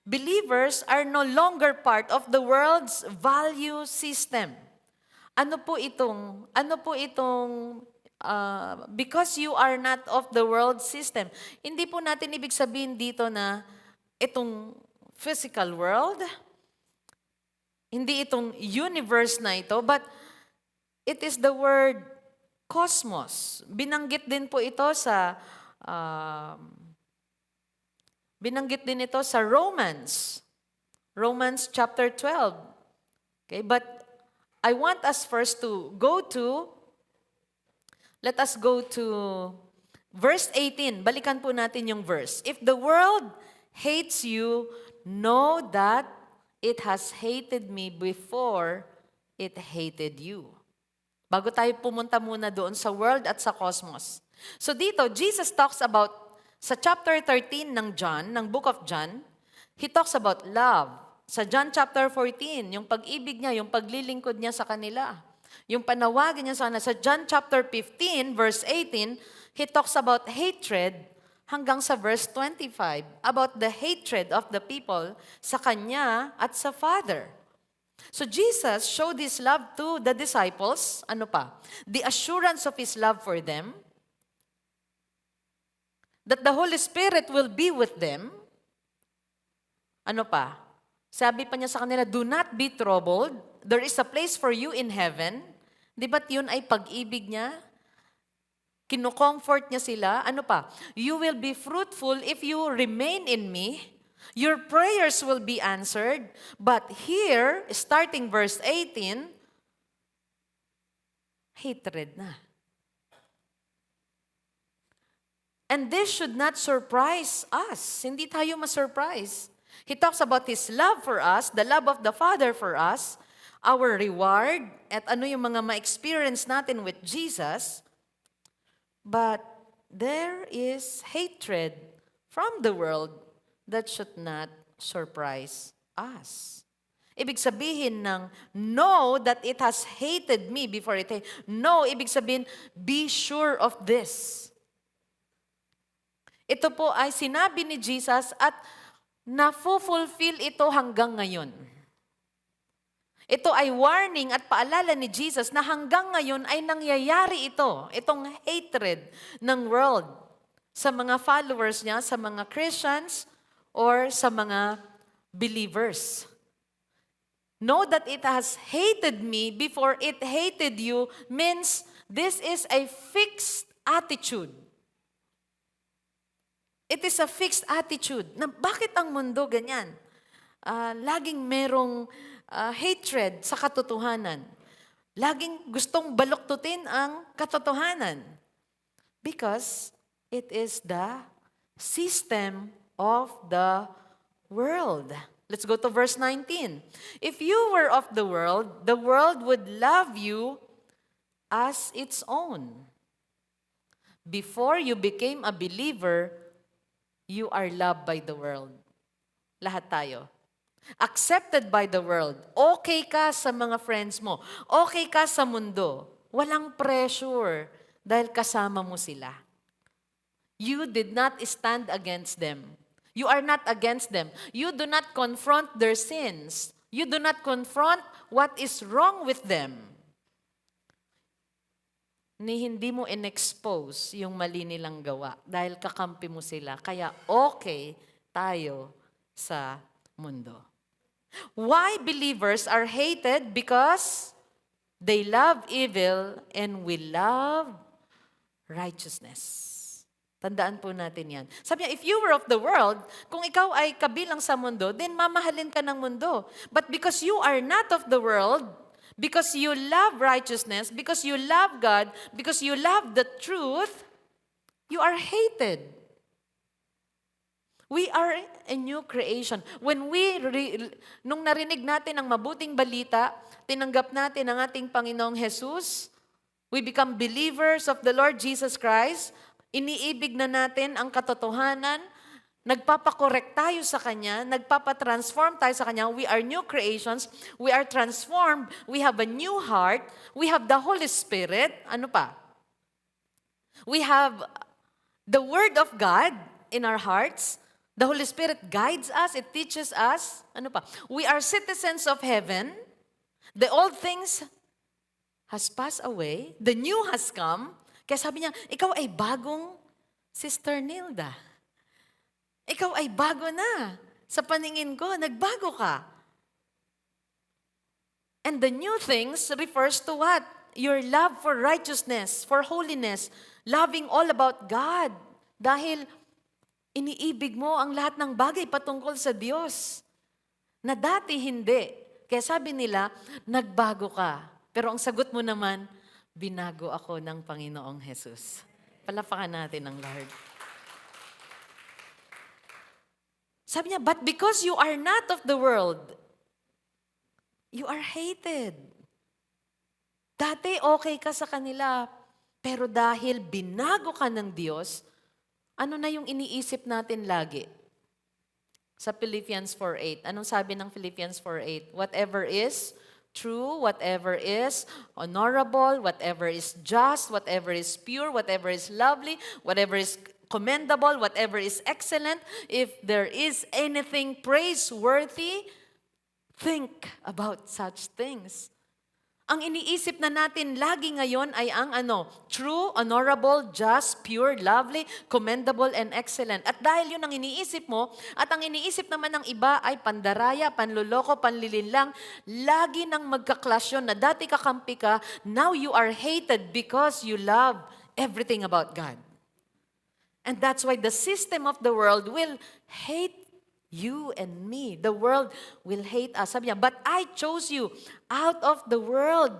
Believers are no longer part of the world's value system. Ano po itong, because you are not of the world system. Hindi po natin ibig sabihin dito na itong physical world, hindi itong universe na ito, but it is the word cosmos. Binanggit din po ito sa Romans chapter 12. Okay, but I want us first to let us go to verse 18. Balikan po natin yung verse. If the world hates you, know that it has hated me before it hated you. Bago tayo pumunta muna doon sa world at sa cosmos. So dito, Jesus talks about, sa chapter 13 ng John, ng book of John, he talks about love. Sa John chapter 14, yung pag-ibig niya, yung paglilingkod niya sa kanila. Yung panawagin niya sa kanila. Sa John chapter 15, verse 18, he talks about hatred hanggang sa verse 25, about the hatred of the people sa kanya at sa Father. So Jesus showed His love to the disciples. Ano pa? The assurance of His love for them. That the Holy Spirit will be with them. Ano pa? Sabi pa niya sa kanila, do not be troubled. There is a place for you in heaven. Di ba't yun ay pag-ibig niya? Kino-comfort niya sila. Ano pa? You will be fruitful if you remain in me. Your prayers will be answered. But here, starting verse 18, hatred na. And this should not surprise us. Hindi tayo ma-surprise. He talks about His love for us, the love of the Father for us, our reward, at ano yung mga ma-experience natin with Jesus. But there is hatred from the world that should not surprise us. Ibig sabihin ng know that it has hated me before it hated. No, ibig sabihin, be sure of this. Ito po ay sinabi ni Jesus at na-fulfill ito hanggang ngayon. Ito ay warning at paalala ni Jesus na hanggang ngayon ay nangyayari ito, itong hatred ng world sa mga followers niya, sa mga Christians, or sa mga believers. Know that it has hated me before it hated you means this is a fixed attitude. It is a fixed attitude. Na bakit ang mundo ganyan? Laging merong hatred sa katotohanan. Laging gustong baluktutin ang katotohanan. Because it is the system of the world. Let's go to verse 19. If you were of the world would love you as its own. Before you became a believer, you are loved by the world. Lahat tayo. Accepted by the world. Okay ka sa mga friends mo. Okay ka sa mundo. Walang pressure dahil kasama mo sila. You did not stand against them. You are not against them. You do not confront their sins. You do not confront what is wrong with them. Ni hindi mo in-expose yung mali nilang gawa dahil kakampi mo sila. Kaya okay tayo sa mundo. Why believers are hated? Because they love evil and we love righteousness. Tandaan po natin yan. Sabi niya, if you were of the world, kung ikaw ay kabilang sa mundo, then mamahalin ka ng mundo. But because you are not of the world, because you love righteousness, because you love God, because you love the truth, you are hated. We are a new creation. When nung narinig natin ang mabuting balita, tinanggap natin ang ating Panginoong Jesus, we become believers of the Lord Jesus Christ, iniibig na natin ang katotohanan, nagpapakorek tayo sa Kanya, nagpapatransform tayo sa Kanya, we are new creations, we are transformed, we have a new heart, we have the Holy Spirit, ano pa? We have the Word of God in our hearts. The Holy Spirit guides us, it teaches us. Ano pa? We are citizens of heaven. The old things has passed away. The new has come. Kaya sabi niya, ikaw ay bagong Sister Nilda. Ikaw ay bago na. Sa paningin ko, nagbago ka. And the new things refers to what? Your love for righteousness, for holiness, loving all about God. Dahil iniibig mo ang lahat ng bagay patungkol sa Diyos. Na dati hindi. Kaya sabi nila, nagbago ka. Pero ang sagot mo naman, binago ako ng Panginoong Jesus. Palapakan natin ang Lord. Sabi niya, but because you are not of the world, you are hated. Dati okay ka sa kanila, pero dahil binago ka ng Diyos, ano na yung iniisip natin lagi? Sa Philippians 4:8. Anong sabi ng Philippians 4:8? Whatever is true, whatever is honorable, whatever is just, whatever is pure, whatever is lovely, whatever is commendable, whatever is excellent, if there is anything praiseworthy, think about such things. Ang iniisip na natin lagi ngayon ay ang true, honorable, just, pure, lovely, commendable, and excellent. At dahil yun ang iniisip mo, at ang iniisip naman ng iba ay pandaraya, panluloko, panlilinlang, lagi nang magka-clash yun na dati kakampi ka, now you are hated because you love everything about God. And that's why the system of the world will hate you and me. The world will hate us. Sabi niya, but I chose you out of the world.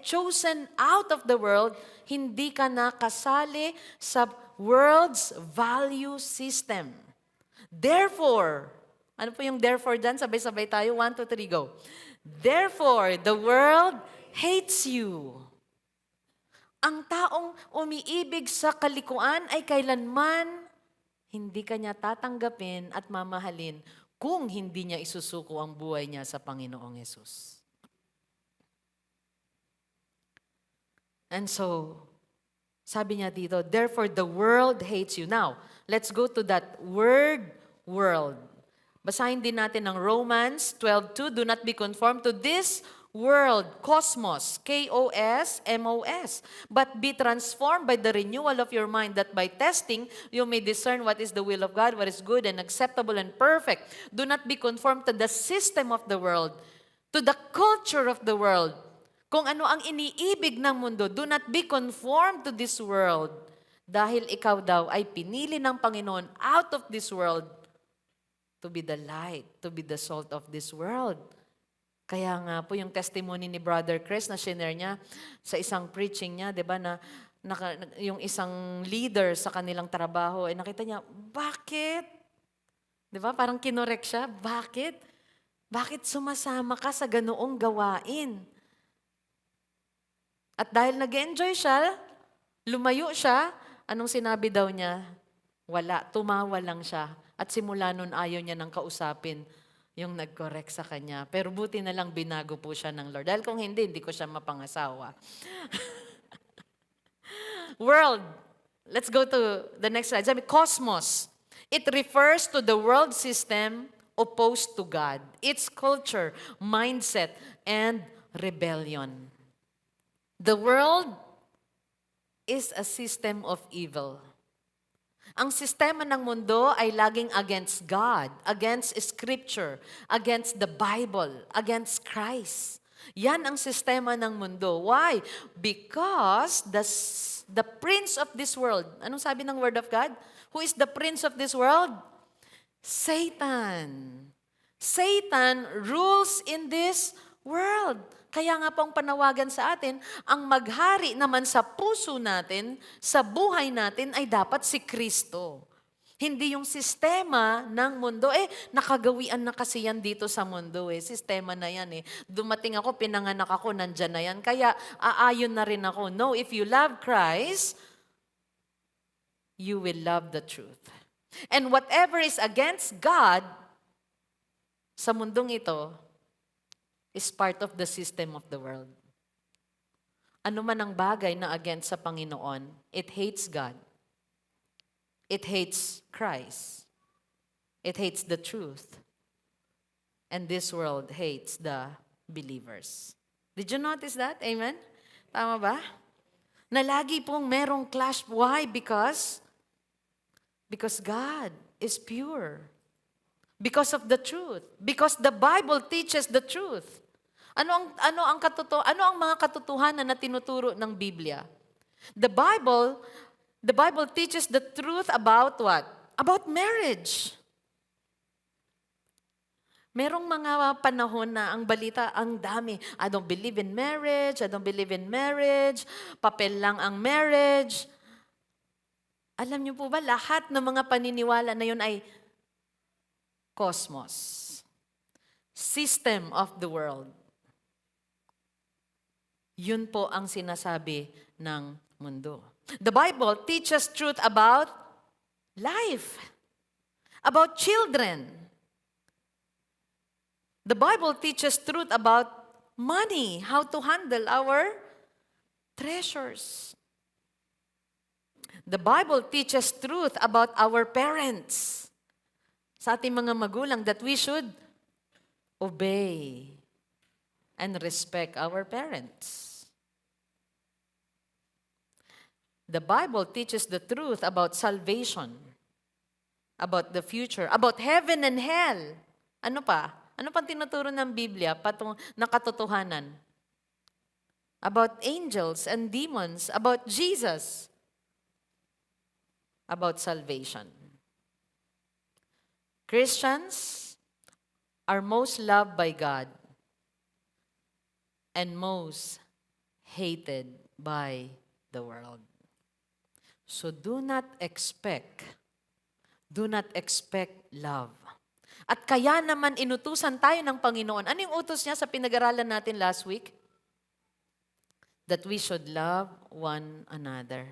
Chosen out of the world, hindi ka nakasali sa world's value system. Therefore, ano po yung therefore dyan? Sabay-sabay tayo. 1, 2, 3, go. Therefore, the world hates you. Ang taong umiibig sa kalikuan ay kailanman hindi kanya tatanggapin at mamahalin kung hindi niya isusuko ang buhay niya sa Panginoong Yesus. And so, sabi niya dito, therefore the world hates you. Now, let's go to that word, world. Basahin din natin ang Romans 12:2, do not be conformed to this world, cosmos, K-O-S-M-O-S. But be transformed by the renewal of your mind, that by testing, you may discern what is the will of God, what is good and acceptable and perfect. Do not be conformed to the system of the world, to the culture of the world. Kung ano ang iniibig ng mundo, do not be conformed to this world. Dahil ikaw daw ay pinili ng Panginoon out of this world to be the light, to be the salt of this world. Kaya nga po yung testimony ni Brother Chris na share niya sa isang preaching niya, 'di ba, na yung isang leader sa kanilang trabaho, nakita niya, bakit? 'Di ba? Parang kinorek siya, bakit? Bakit sumasama ka sa ganoong gawain? At dahil nag-enjoy siya, lumayo siya, anong sinabi daw niya? Wala, tumawa lang siya. At simula nun ayaw niya nang kausapin yung nag-correct sa kanya. Pero buti na lang binago po siya ng Lord. Dahil kung hindi, hindi ko siya mapangasawa. World. Let's go to the next slide. Sabi, cosmos. It refers to the world system opposed to God. Its culture, mindset, and rebellion. The world is a system of evil. Ang sistema ng mundo ay laging against God, against Scripture, against the Bible, against Christ. Yan ang sistema ng mundo. Why? Because the prince of this world, anong sabi ng Word of God? Who is the prince of this world? Satan. Satan rules in this world. Kaya nga pong panawagan sa atin, ang maghari naman sa puso natin, sa buhay natin, ay dapat si Kristo. Hindi yung sistema ng mundo. Nakagawian na kasi yan dito sa mundo Sistema na yan Dumating ako, pinanganak ako, nandyan na yan. Kaya aayon na rin ako. No, if you love Christ, you will love the truth. And whatever is against God sa mundong ito is part of the system of the world. Ano man ang bagay na against sa Panginoon, it hates God. It hates Christ. It hates the truth. And this world hates the believers. Did you notice that? Amen? Tama ba? Na lagi pong merong clash. Why? Because God is pure. Because of the truth. Because the Bible teaches the truth. Ano ang mga katotohanan na tinuturo ng Biblia? The Bible teaches the truth about what? About marriage. Merong mga panahon na ang balita, ang dami. I don't believe in marriage. I don't believe in marriage. Papel lang ang marriage. Alam niyo po ba, lahat ng mga paniniwala na yun ay cosmos. System of the world. Yun po ang sinasabi ng mundo. The Bible teaches truth about life, about children. The Bible teaches truth about money, how to handle our treasures. The Bible teaches truth about our parents, sa ating mga magulang, that we should obey and respect our parents. The Bible teaches the truth about salvation, about the future, about heaven and hell. Ano pa? Ano pang tinuturo ng Biblia na katotohanan? About angels and demons, about Jesus, about salvation. Christians are most loved by God and most hated by the world. So do not expect love. At kaya naman inutusan tayo ng Panginoon. Ano yung utos niya sa pinag-aralan natin last week? That we should love one another.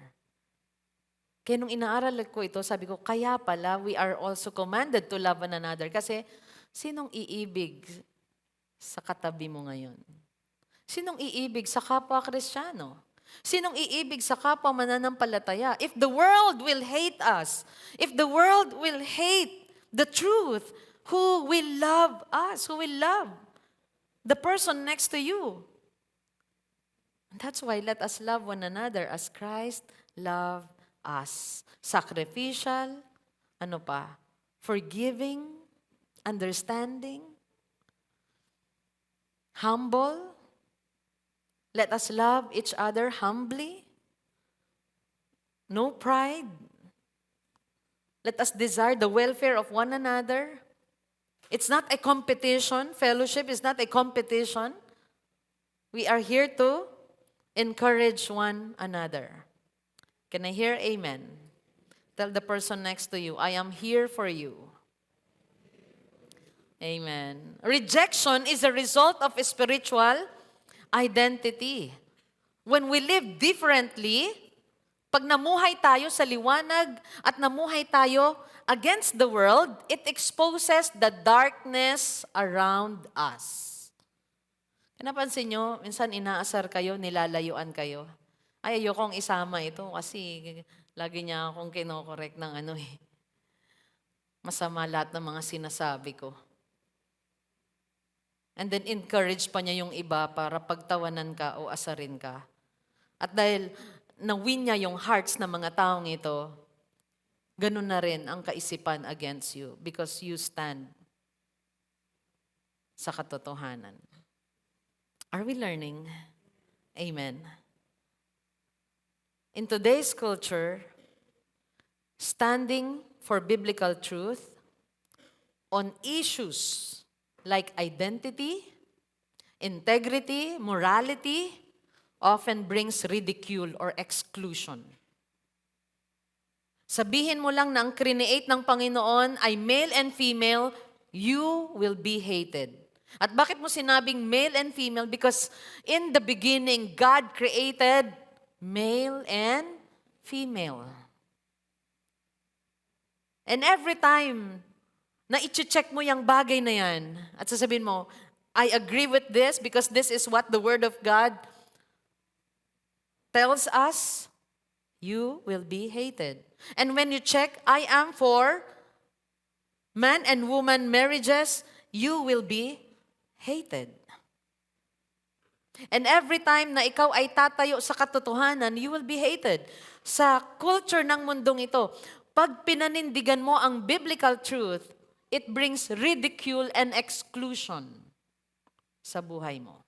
Kaya nung inaaral ko ito, sabi ko, kaya pala we are also commanded to love one another. Kasi sinong iibig sa katabi mo ngayon? Sinong iibig sa kapwa Kristiyano? Sinong iibig sa kapwa mananampalataya? If the world will hate us, if the world will hate the truth, who will love us? Who will love the person next to you? And that's why let us love one another as Christ loved us. Sacrificial, forgiving, understanding, humble. Let us love each other humbly. No pride. Let us desire the welfare of one another. It's not a competition. Fellowship is not a competition. We are here to encourage one another. Can I hear amen? Tell the person next to you, I am here for you. Amen. Rejection is a result of spiritual identity. When we live differently, pag namuhay tayo sa liwanag at namuhay tayo against the world, it exposes the darkness around us. Napansin nyo, minsan inaasar kayo, nilalayuan kayo. Ay, ayokong isama ito kasi lagi niya akong kinokorek ng masama lahat ng mga sinasabi ko. And then encourage pa niya yung iba para pagtawanan ka o asarin ka. At dahil na-win niya yung hearts ng mga taong ito, ganun na rin ang kaisipan against you because you stand sa katotohanan. Are we learning? Amen. In today's culture, standing for biblical truth on issues like identity, integrity, morality, often brings ridicule or exclusion. Sabihin mo lang na ang create ng Panginoon ay male and female, you will be hated. At bakit mo sinabing male and female? Because in the beginning, God created male and female. And every time na i-check mo yung bagay na yan, at sasabihin mo, I agree with this because this is what the Word of God tells us, you will be hated. And when you check, I am for man and woman marriages, you will be hated. And every time na ikaw ay tatayo sa katotohanan, you will be hated. Sa culture ng mundong ito, pag pinanindigan mo ang biblical truth, it brings ridicule and exclusion sa buhay mo.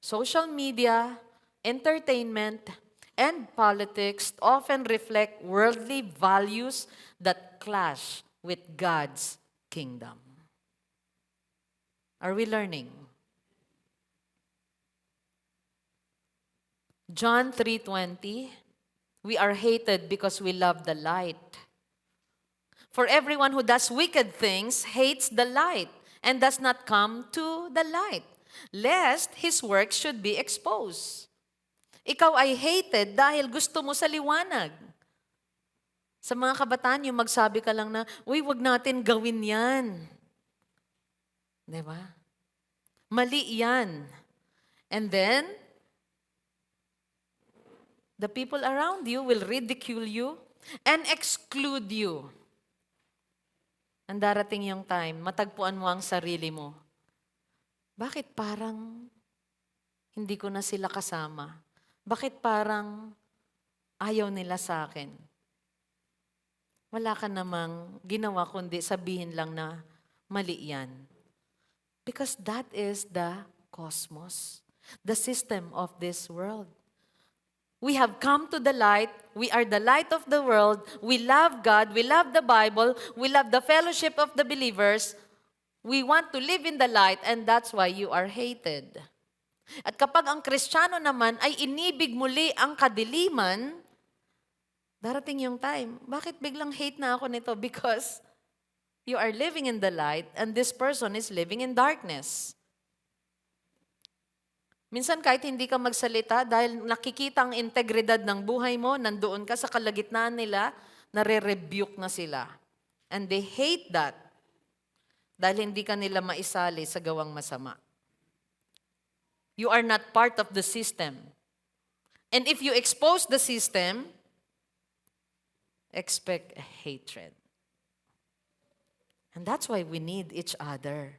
Social media, entertainment, and politics often reflect worldly values that clash with God's kingdom. Are we learning? John 3:20, we are hated because we love the light. For everyone who does wicked things hates the light and does not come to the light, lest his works should be exposed. Ikaw ay hated dahil gusto mo sa liwanag. Sa mga kabataan, yung magsabi ka lang na, uy, wag natin gawin yan. Di ba? Mali yan. And then, the people around you will ridicule you and exclude you. Ang darating yung time, matagpuan mo ang sarili mo. Bakit parang hindi ko na sila kasama? Bakit parang ayaw nila sa akin? Wala ka namang ginawa kundi sabihin lang na mali yan. Because that is the cosmos, the system of this world. We have come to the light. We are the light of the world. We love God. We love the Bible. We love the fellowship of the believers. We want to live in the light, and that's why you are hated. At kapag ang Kristiyano naman ay inibig muli ang kadiliman, darating yung time, bakit biglang hate na ako nito? Because you are living in the light, and this person is living in darkness. Minsan kahit hindi ka magsalita, dahil nakikita ang integridad ng buhay mo, nandoon ka sa kalagitnaan nila, nare-rebuke na sila. And they hate that. Dahil hindi ka nila maisali sa gawang masama. You are not part of the system. And if you expose the system, expect hatred. And that's why we need each other.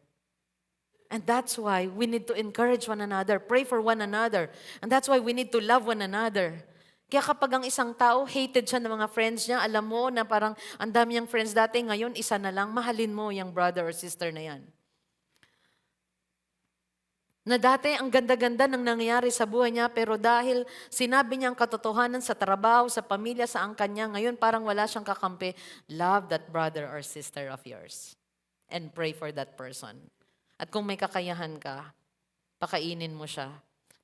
And that's why we need to encourage one another, pray for one another. And that's why we need to love one another. Kaya kapag ang isang tao, hated siya ng mga friends niya, alam mo na parang ang dami niyang friends dati, ngayon isa na lang, mahalin mo yung brother or sister na yan. Na dati ang ganda-ganda ng nangyayari sa buhay niya, pero dahil sinabi niya ang katotohanan sa trabaho, sa pamilya, sa angkan niya, ngayon parang wala siyang kakampi. Love that brother or sister of yours. And pray for that person. At kung may kakayahan ka, pakainin mo siya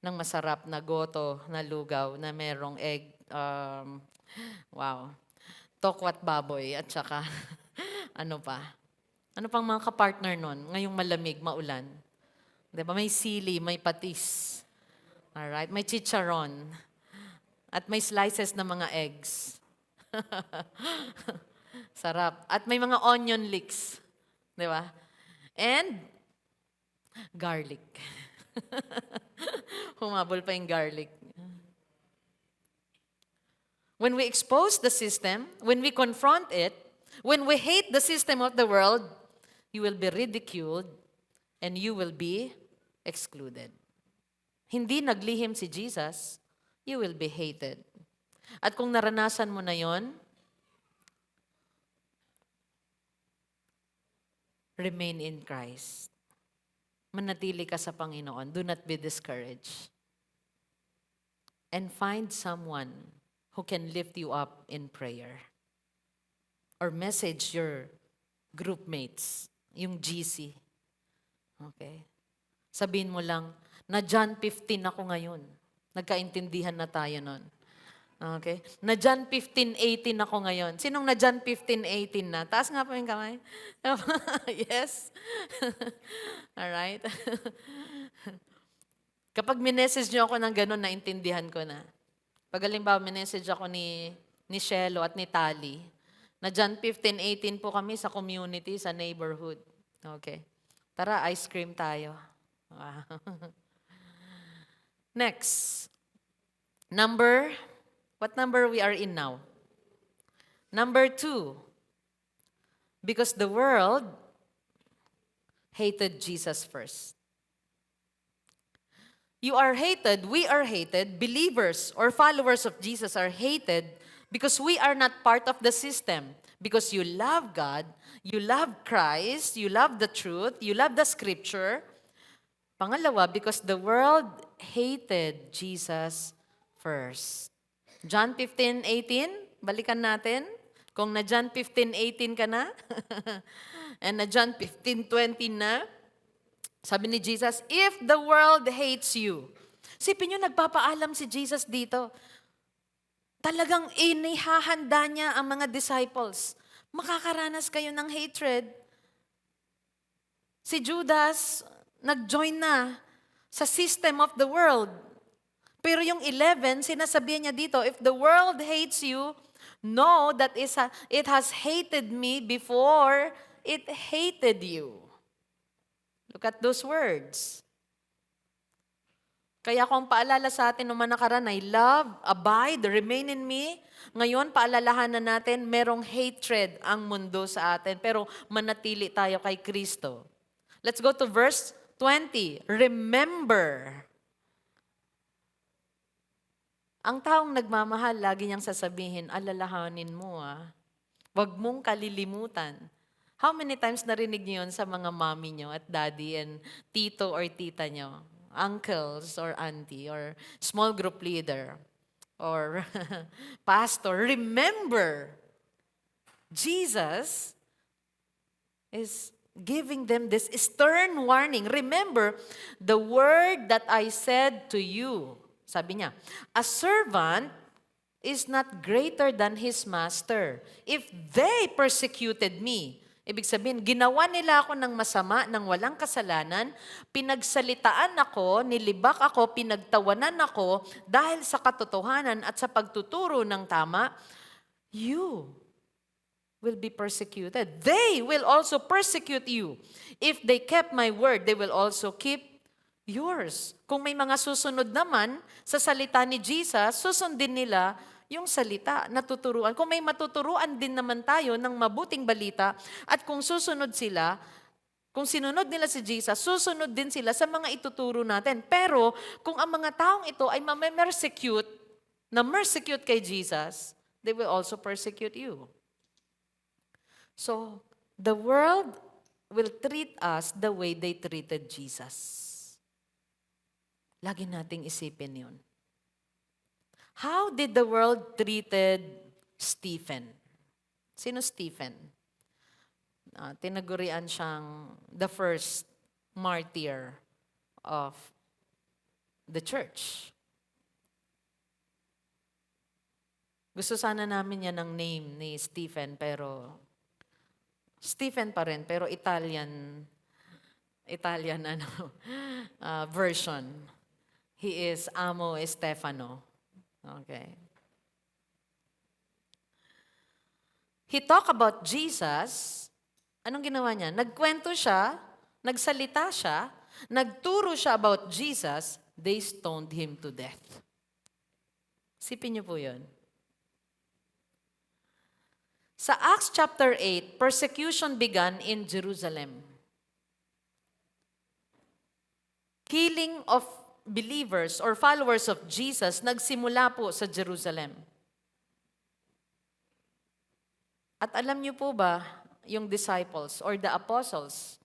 ng masarap na goto, na lugaw, na merong egg, tokwat baboy, at saka, ano pa? Ano pang mga kapartner nun? Ngayong malamig, maulan. Diba? May sili, may patis. Alright? May chicharon. At may slices na mga eggs. Sarap. At may mga onion leeks. Diba? And, garlic. Humabol pa yung garlic. When we expose the system, when we confront it, when we hate the system of the world, you will be ridiculed and you will be excluded. Hindi naglihim si Jesus, you will be hated. At kung naranasan mo na yon, remain in Christ. Manatili ka sa Panginoon. Do not be discouraged. And find someone who can lift you up in prayer. Or message your group mates, yung GC. Okay? Sabihin mo lang, na John 15 ako ngayon. Nagkaintindihan na tayo nun. Okay? Na John 15:18 ako ngayon. Sinong na John 15:18 na? Taas nga po yung kamay. Yes? Alright? Kapag minessage niyo ako ng gano'n, naintindihan ko na. Pag halimbawa, minessage ako ni Shelo at ni Tali, na John 15:18 po kami sa community, sa neighborhood. Okay. Tara, ice cream tayo. Wow. Next. What number we are in now? Number 2. Because the world hated Jesus first. You are hated, we are hated, believers or followers of Jesus are hated because we are not part of the system. Because you love God, you love Christ, you love the truth, you love the scripture. Pangalawa, because the world hated Jesus first. John 15:18, balikan natin. Kung na John 15:18 ka na, and na John 15:20 na, sabi ni Jesus, if the world hates you. Sipin nyo, nagpapaalam si Jesus dito. Talagang inihahanda niya ang mga disciples. Makakaranas kayo ng hatred. Si Judas, nag-join na sa system of the world. Pero yung 11, sinasabihan niya dito, if the world hates you, know that it has hated me before it hated you. Look at those words. Kaya kung paalala sa atin naman nakaraan ay love, abide, remain in me. Ngayon, paalalahanan natin, merong hatred ang mundo sa atin, pero manatili tayo kay Kristo. Let's go to verse 20. Remember. Ang taong nagmamahal, lagi niyang sasabihin, alalahanin mo Huwag mong kalilimutan. How many times narinig niyo yun sa mga mommy niyo at daddy and tito or tita niyo? Uncles or auntie or small group leader or pastor. Remember, Jesus is giving them this stern warning. Remember the word that I said to you. Sabi niya, a servant is not greater than his master. If they persecuted me, ibig sabihin, ginawa nila ako ng masama, ng walang kasalanan, pinagsalitaan ako, nilibak ako, pinagtawanan ako, dahil sa katotohanan at sa pagtuturo ng tama, you will be persecuted. They will also persecute you. If they kept my word, they will also keep yours. Kung may mga susunod naman sa salita ni Jesus, susundin nila yung salita, natuturuan. Kung may matuturuan din naman tayo ng mabuting balita, at kung susunod sila, kung sinunod nila si Jesus, susunod din sila sa mga ituturo natin. Pero kung ang mga taong ito ay na-persecute kay Jesus, they will also persecute you. So, the world will treat us the way they treated Jesus. Lagi nating isipin yun. How did the world treated Stephen? Sino Stephen? Tinagurian siyang the first martyr of the church. Gusto sana namin yan ng name ni Stephen, pero Stephen pa rin, pero Italian version. He is Amo Stefano. Okay. He talked about Jesus. Anong ginawa niya? Nagkwento siya, nagsalita siya, nagturo siya about Jesus, they stoned him to death. Sipin niyo po yun. Sa Acts chapter 8, persecution began in Jerusalem. Killing of believers or followers of Jesus nagsimula po sa Jerusalem. At alam niyo po ba, yung disciples or the apostles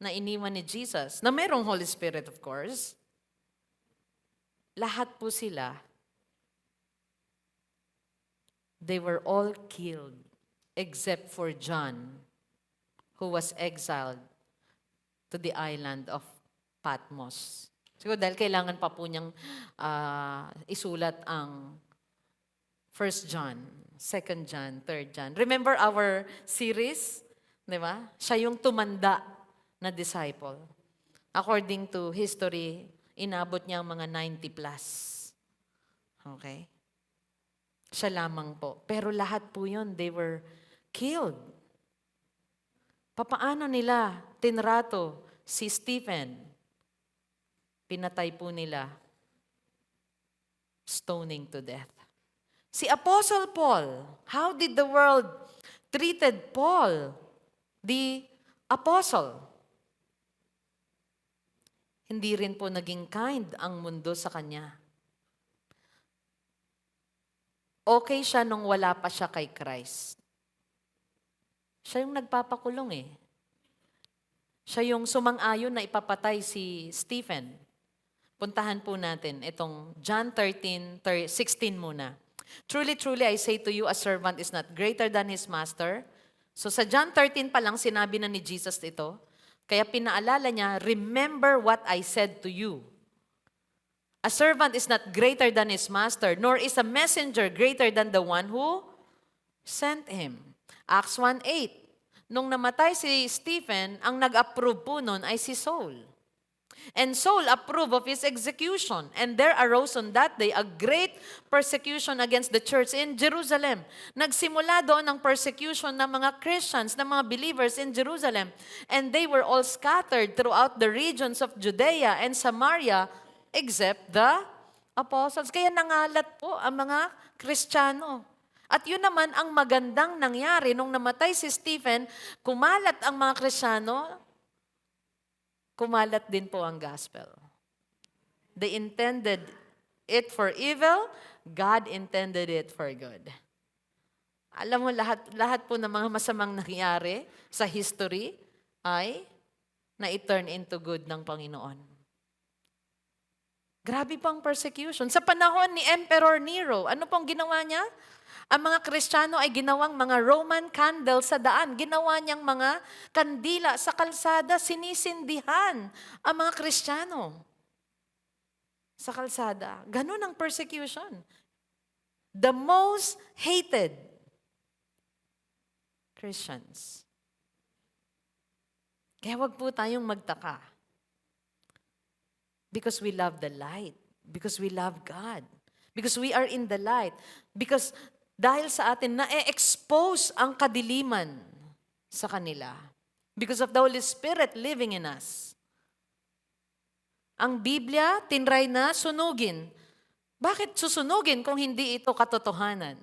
na iniwan ni Jesus, na mayroong Holy Spirit of course, lahat po sila, they were all killed except for John, who was exiled to the island of Patmos. Siguro dahil kailangan pa po niyang isulat ang First John, Second John, Third John. Remember our series? Di ba? Siya yung tumanda na disciple. According to history, inabot niya ang mga 90 plus. Okay? Siya lamang po. Pero lahat po yun, they were killed. Papaano nila tinrato si Stephen? Pinatay po nila, stoning to death. Si Apostle Paul, how did the world treated Paul, the apostle? Hindi rin po naging kind ang mundo sa kanya. Okay siya nung wala pa siya kay Christ. Siya yung nagpapakulong eh. Siya yung sumang-ayon na ipapatay si Stephen. Puntahan po natin itong John 13:16 muna. Truly, truly, I say to you, a servant is not greater than his master. So sa John 13 pa lang, sinabi na ni Jesus ito. Kaya pinaalala niya, remember what I said to you. A servant is not greater than his master, nor is a messenger greater than the one who sent him. Acts 1:8. Nung namatay si Stephen, ang nag-approve po nun ay si Saul. And Saul approved of his execution. And there arose on that day a great persecution against the church in Jerusalem. Nagsimula doon ang persecution ng mga Christians, ng mga believers in Jerusalem. And they were all scattered throughout the regions of Judea and Samaria except the apostles. Kaya nangalat po ang mga Kristiyano. At yun naman ang magandang nangyari nung namatay si Stephen, kumalat ang mga Kristiyano, kumalat din po ang gospel. They intended it for evil, God intended it for good. Alam mo, lahat po ng mga masamang nangyari sa history ay na-turn into good ng Panginoon. Grabe pang persecution. Sa panahon ni Emperor Nero, ano pong ginawa niya? Ang mga Kristiyano ay ginawang mga Roman candle sa daan. Ginawa niyang mga kandila sa kalsada. Sinisindihan ang mga Kristiyano sa kalsada. Ganun ang persecution. The most hated Christians. Kaya wag po tayong magtaka. Because we love the light. Because we love God. Because we are in the light. Because dahil sa atin, na-expose ang kadiliman sa kanila. Because of the Holy Spirit living in us. Ang Biblia, tinry na sunugin. Bakit susunugin kung hindi ito katotohanan?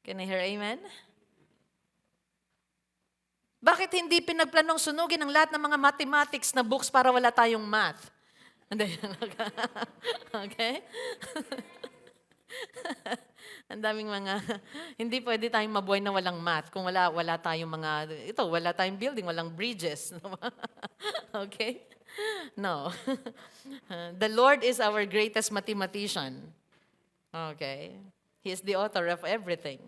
Can I hear amen? Bakit hindi pinagplanong sunugin ang lahat ng mga mathematics na books para wala tayong math? Okay? Ang daming mga, hindi pwede tayong mabuhay na walang math kung wala tayong wala tayong building, walang bridges. Okay? No. The Lord is our greatest mathematician. Okay? He is the author of everything.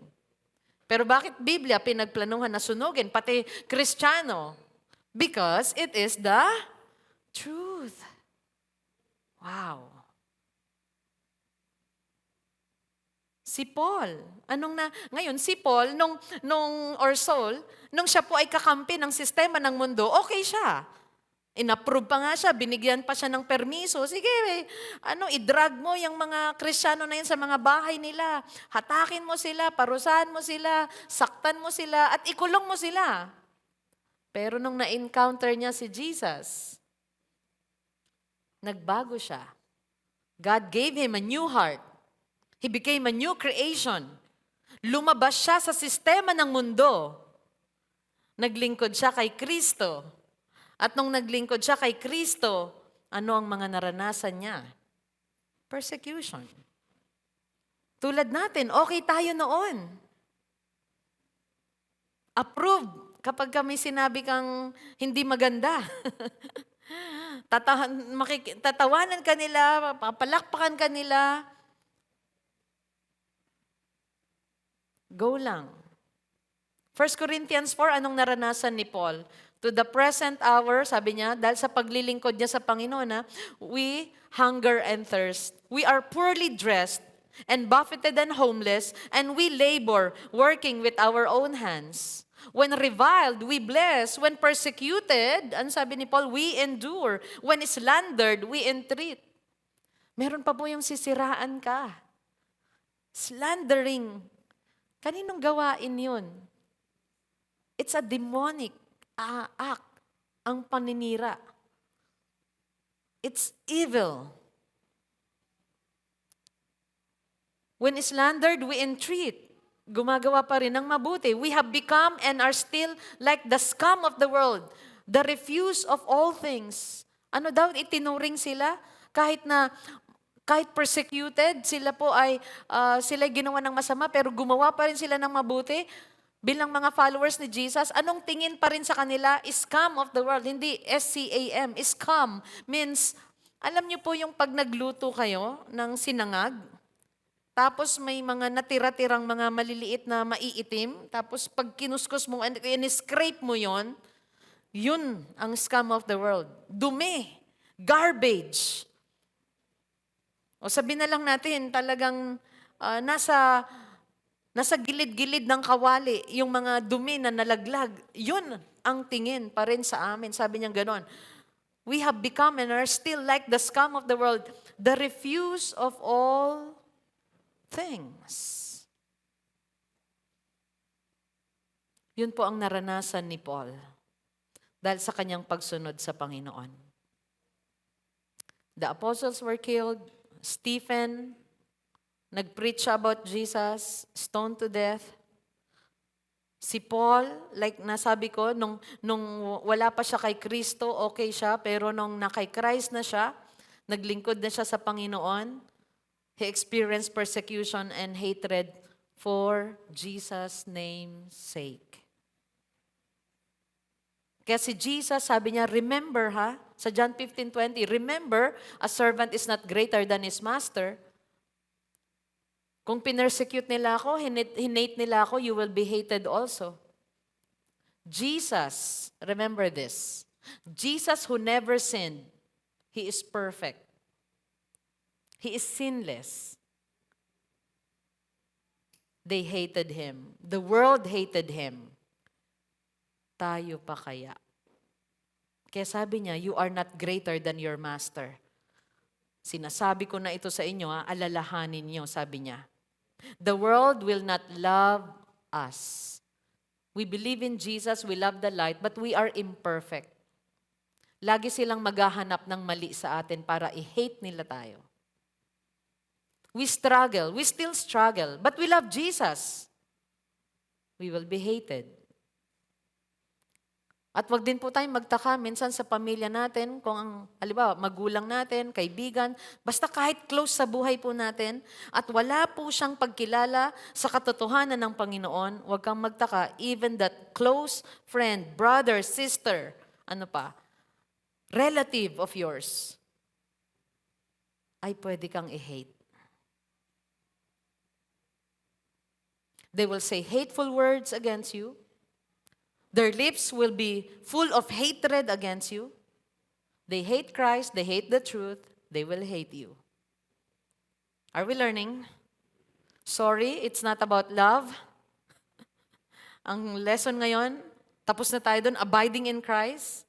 Pero bakit Biblia pinagplanuhan na sunugin, pati Kristiyano? Because it is the truth. Wow. Si Paul, ngayon si Paul, or Saul, nung siya po ay kakampi ng sistema ng mundo, okay siya. Inapprove pa nga siya, binigyan pa siya ng permiso. Sige, i-drag mo yung mga Kristiyano na yun sa mga bahay nila. Hatakin mo sila, parusahan mo sila, saktan mo sila, at ikulong mo sila. Pero nung na-encounter niya si Jesus, nagbago siya. God gave him a new heart. He became a new creation. Lumabas siya sa sistema ng mundo. Naglingkod siya kay Kristo. At nung naglingkod siya kay Kristo, ano ang mga naranasan niya? Persecution. Tulad natin, okay tayo noon. Approved kapag kami sinabi kang hindi maganda. Tatawanan ka nila, papalakpakan ka nila. Go lang. 1 Corinthians 4, anong naranasan ni Paul? To the present hour, sabi niya, dahil sa paglilingkod niya sa Panginoon, we hunger and thirst. We are poorly dressed and buffeted and homeless, and we labor, working with our own hands. When reviled, we bless. When persecuted, ang sabi ni Paul, we endure. When slandered, we entreat. Meron pa po yung sisiraan ka. Slandering. Kaninong gawain yun? It's a demonic act, ang paninira. It's evil. When slandered, we entreat. Gumagawa pa rin ng mabuti. We have become and are still like the scum of the world, the refuse of all things. Ano daw, itinuring sila? Kahit persecuted, sila po ay sila ginawa ng masama, pero gumawa pa rin sila ng mabuti. Bilang mga followers ni Jesus, anong tingin pa rin sa kanila? Scum of the world. Hindi S-C-A-M. Scum means, alam niyo po yung pag nagluto kayo ng sinangag, tapos may mga natira-tirang mga maliliit na maiitim, tapos pag kinuskus mo and scrape mo yon, yun ang scum of the world. Dumi, garbage. O sabihin na lang natin, talagang nasa gilid-gilid ng kawali, yung mga dumi na nalaglag, yun ang tingin pa rin sa amin. Sabi niya ganon. We have become and are still like the scum of the world, the refuse of all things. Yun po ang naranasan ni Paul dahil sa kanyang pagsunod sa Panginoon. The apostles were killed. Stephen nag-preach about Jesus, stoned to death. Si Paul, like nasabi ko, nung wala pa siya kay Kristo, okay siya, pero nung nakay Christ na siya, naglingkod na siya sa Panginoon, he experienced persecution and hatred for Jesus' name's sake. Kaya si Jesus, sabi niya, remember sa John 15:20, remember, a servant is not greater than his master. Kung pinersecute nila ako, hinate nila ako, you will be hated also. Jesus, remember this, Jesus who never sinned, he is perfect. He is sinless. They hated him. The world hated him. Tayo pa kaya? Kaya sabi niya, you are not greater than your master. Sinasabi ko na ito sa inyo, alalahanin niyo, sabi niya. The world will not love us. We believe in Jesus, we love the light, but we are imperfect. Lagi silang maghahanap ng mali sa atin para i-hate nila tayo. We struggle. We still struggle. But we love Jesus. We will be hated. At wag din po tayong magtaka minsan sa pamilya natin, kung ang, halimbawa, magulang natin, kaibigan, basta kahit close sa buhay po natin, at wala po siyang pagkilala sa katotohanan ng Panginoon, wag kang magtaka, even that close friend, brother, sister, relative of yours, ay pwede kang i-hate. They will say hateful words against you. Their lips will be full of hatred against you. They hate Christ, they hate the truth, they will hate you. Are we learning? Sorry, it's not about love. Ang lesson ngayon, tapos na tayo doon, abiding in Christ.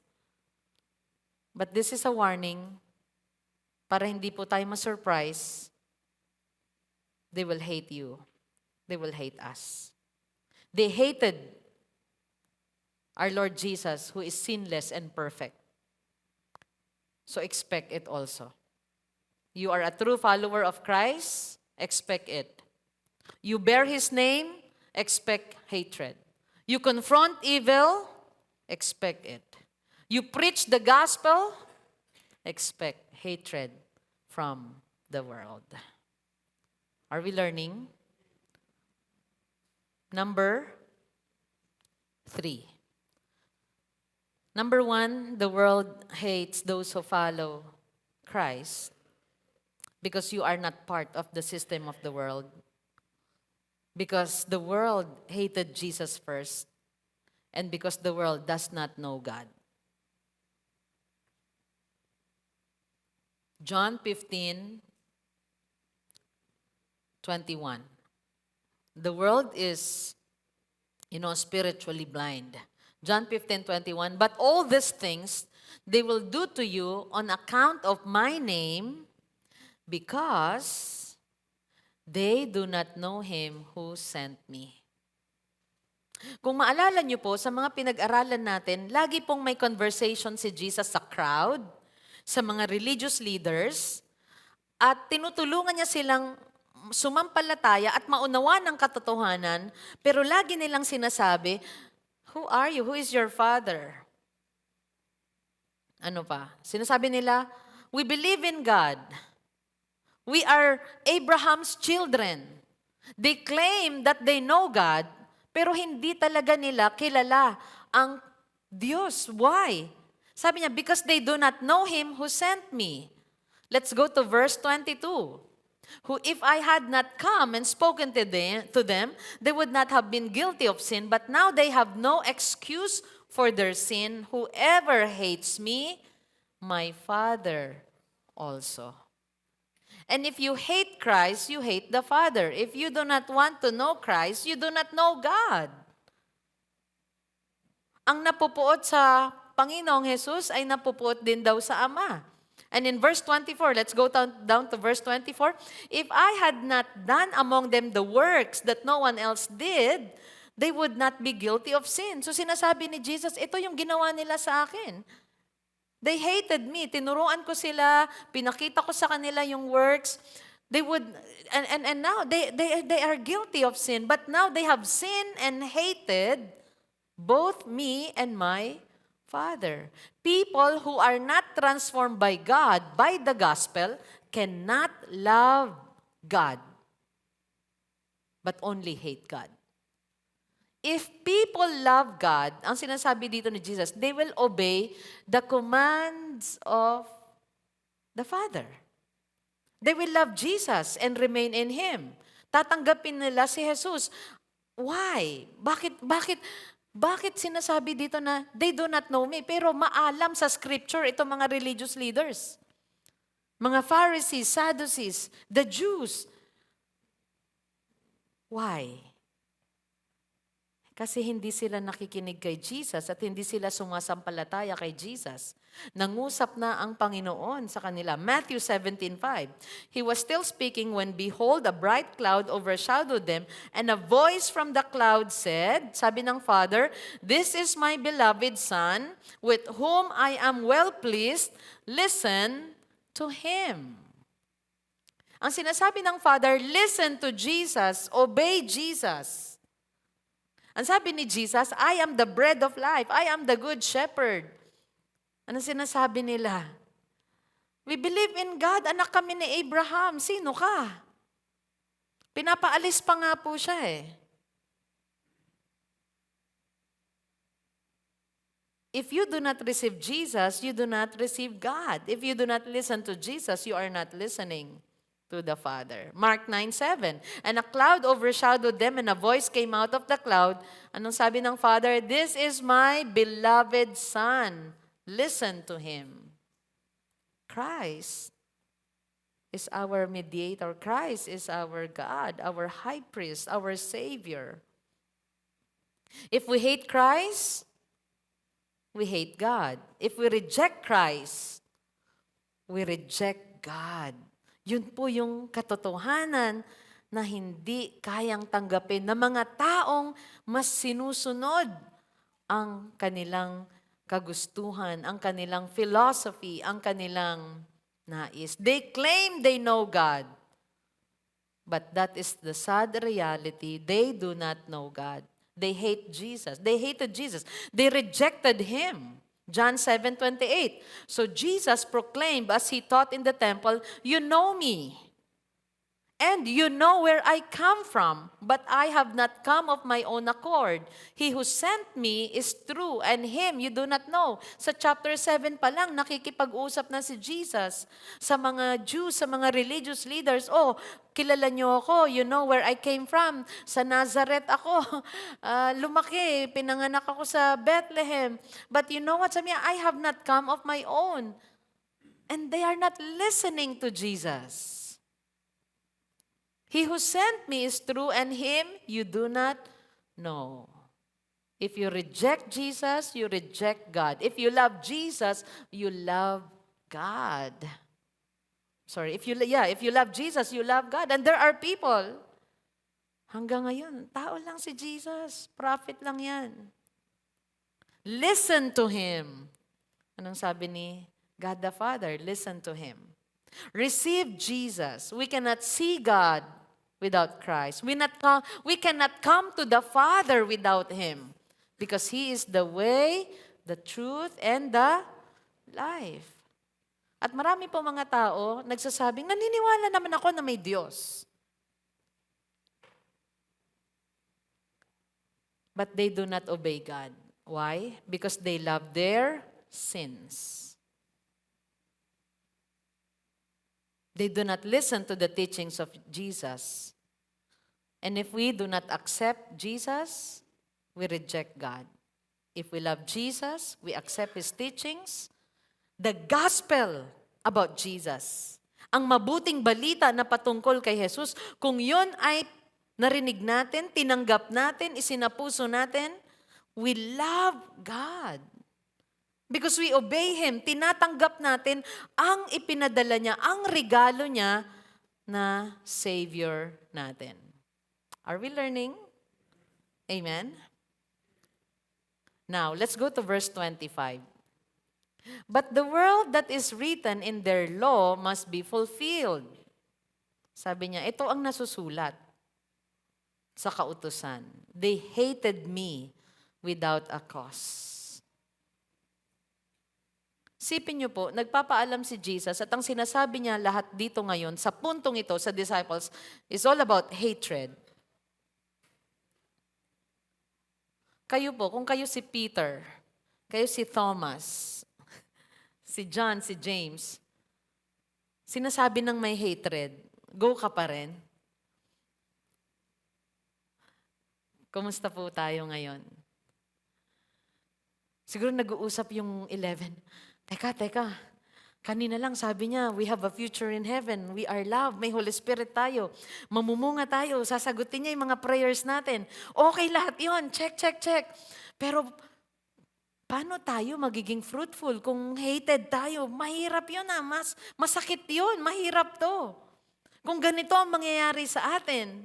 But this is a warning para hindi po tayo ma-surprise. They will hate you. They will hate us. They hated our Lord Jesus, who is sinless and perfect. So expect it also. You are a true follower of Christ, expect it. You bear His name, expect hatred. You confront evil, expect it. You preach the gospel, expect hatred from the world. Are we learning? Number 3. Number 1, the world hates those who follow Christ because you are not part of the system of the world. Because the world hated Jesus first, and because the world does not know God. John 15:20 21. The world is, spiritually blind. John 15:21. But all these things they will do to you on account of my name, because they do not know him who sent me. Kung maalala niyo po, sa mga pinag-aralan natin, lagi pong may conversation si Jesus sa crowd, sa mga religious leaders, at tinutulungan niya silang sumampalataya at maunawa ng katotohanan, pero lagi nilang sinasabi, who are you? Who is your father? Ano pa? Sinasabi nila, we believe in God. We are Abraham's children. They claim that they know God, pero hindi talaga nila kilala ang Diyos. Why? Sabi niya, because they do not know Him who sent me. Let's go to verse 22. Who if I had not come and spoken to them, they would not have been guilty of sin, but now they have no excuse for their sin. Whoever hates me, my Father also. And if you hate Christ, you hate the Father. If you do not want to know Christ, you do not know God. Ang napupuot sa Panginoong Jesus ay napupuot din daw sa Ama. And in verse 24, let's go down to verse 24. If I had not done among them the works that no one else did, they would not be guilty of sin. So sinasabi ni Jesus, ito yung ginawa nila sa akin. They hated me. Tinuruan ko sila, pinakita ko sa kanila yung works. They would, and now they are guilty of sin. But now they have sinned and hated both me and my Father. People who are not transformed by God, by the gospel, cannot love God, but only hate God. If people love God, ang sinasabi dito ni Jesus, they will obey the commands of the Father. They will love Jesus and remain in Him. Tatanggapin nila si Jesus. Why? Bakit sinasabi dito na they do not know me? Pero maalam sa scripture itong mga religious leaders. Mga Pharisees, Sadducees, the Jews. Why? Kasi hindi sila nakikinig kay Jesus at hindi sila sumasampalataya kay Jesus. Nangusap na ang Panginoon sa kanila. Matthew 17:5. He was still speaking when behold, a bright cloud overshadowed them, and a voice from the cloud said, sabi ng Father, "This is my beloved Son, with whom I am well pleased. Listen to Him." Ang sinasabi ng Father, listen to Jesus, obey Jesus. Ang sabi ni Jesus, I am the bread of life. I am the good shepherd. Ano sinasabi nila? We believe in God. Anak kami ni Abraham. Sino ka? Pinapaalis pa nga po siya eh. If you do not receive Jesus, you do not receive God. If you do not listen to Jesus, you are not listening to the Father. Mark 9:7. And a cloud overshadowed them, and a voice came out of the cloud. Anong sabi ng Father? This is my beloved Son. Listen to Him. Christ is our mediator. Christ is our God, our high priest, our Savior. If we hate Christ, we hate God. If we reject Christ, we reject God. Yun po yung katotohanan na hindi kayang tanggapin ng mga taong mas sinusunod ang kanilang kagustuhan, ang kanilang philosophy, ang kanilang nais. They claim they know God, but that is the sad reality. They do not know God. They hate Jesus. They hated Jesus. They rejected Him. John 7:28. So Jesus proclaimed as He taught in the temple, you know me, and you know where I come from, but I have not come of my own accord. He who sent me is true, and Him you do not know. Sa chapter 7 pa lang, nakikipag-usap na si Jesus sa mga Jews, sa mga religious leaders. Oh, kilala niyo ako, you know where I came from. Sa Nazareth ako, lumaki, pinanganak ako sa Bethlehem. But you know what, sabi niya, I have not come of my own. And they are not listening to Jesus. He who sent me is true, and him you do not know. If you reject Jesus, you reject God. If you love Jesus, you love God. Sorry, if you love Jesus, you love God. And there are people, hanggang ngayon, tao lang si Jesus. Prophet lang yan. Listen to Him. Anong sabi ni God the Father? Listen to Him. Receive Jesus. We cannot see God without Christ. We cannot come to the Father without Him. Because He is the way, the truth, and the life. At marami po mga tao nagsasabing, naniniwala naman ako na may Diyos. But they do not obey God. Why? Because they love their sins. They do not listen to the teachings of Jesus. And if we do not accept Jesus, we reject God. If we love Jesus, we accept His teachings. The gospel about Jesus, ang mabuting balita na patungkol kay Jesus, kung yun ay narinig natin, tinanggap natin, isinapuso natin, we love God. Because we obey Him, tinatanggap natin ang ipinadala niya, ang regalo niya na Savior natin. Are we learning? Amen? Now, let's go to verse 25. But the word that is written in their law must be fulfilled. Sabi niya, ito ang nasusulat sa kautusan. They hated me without a cause. Sipin niyo po, nagpapaalam si Jesus at ang sinasabi niya lahat dito ngayon sa puntong ito sa disciples is all about hatred. Kayo po, kung kayo si Peter, kayo si Thomas, si John, si James, sinasabi ng may hatred, go ka pa rin. Kumusta po tayo ngayon? Siguro nag-uusap yung 11. Teka. Kanina lang sabi niya, we have a future in heaven. We are love. May Holy Spirit tayo. Mamumunga tayo. Sasagutin niya yung mga prayers natin. Okay lahat yon. Check. Pero paano tayo magiging fruitful kung hated tayo? Mahirap yun masakit yun. Mahirap to. Kung ganito ang mangyayari sa atin.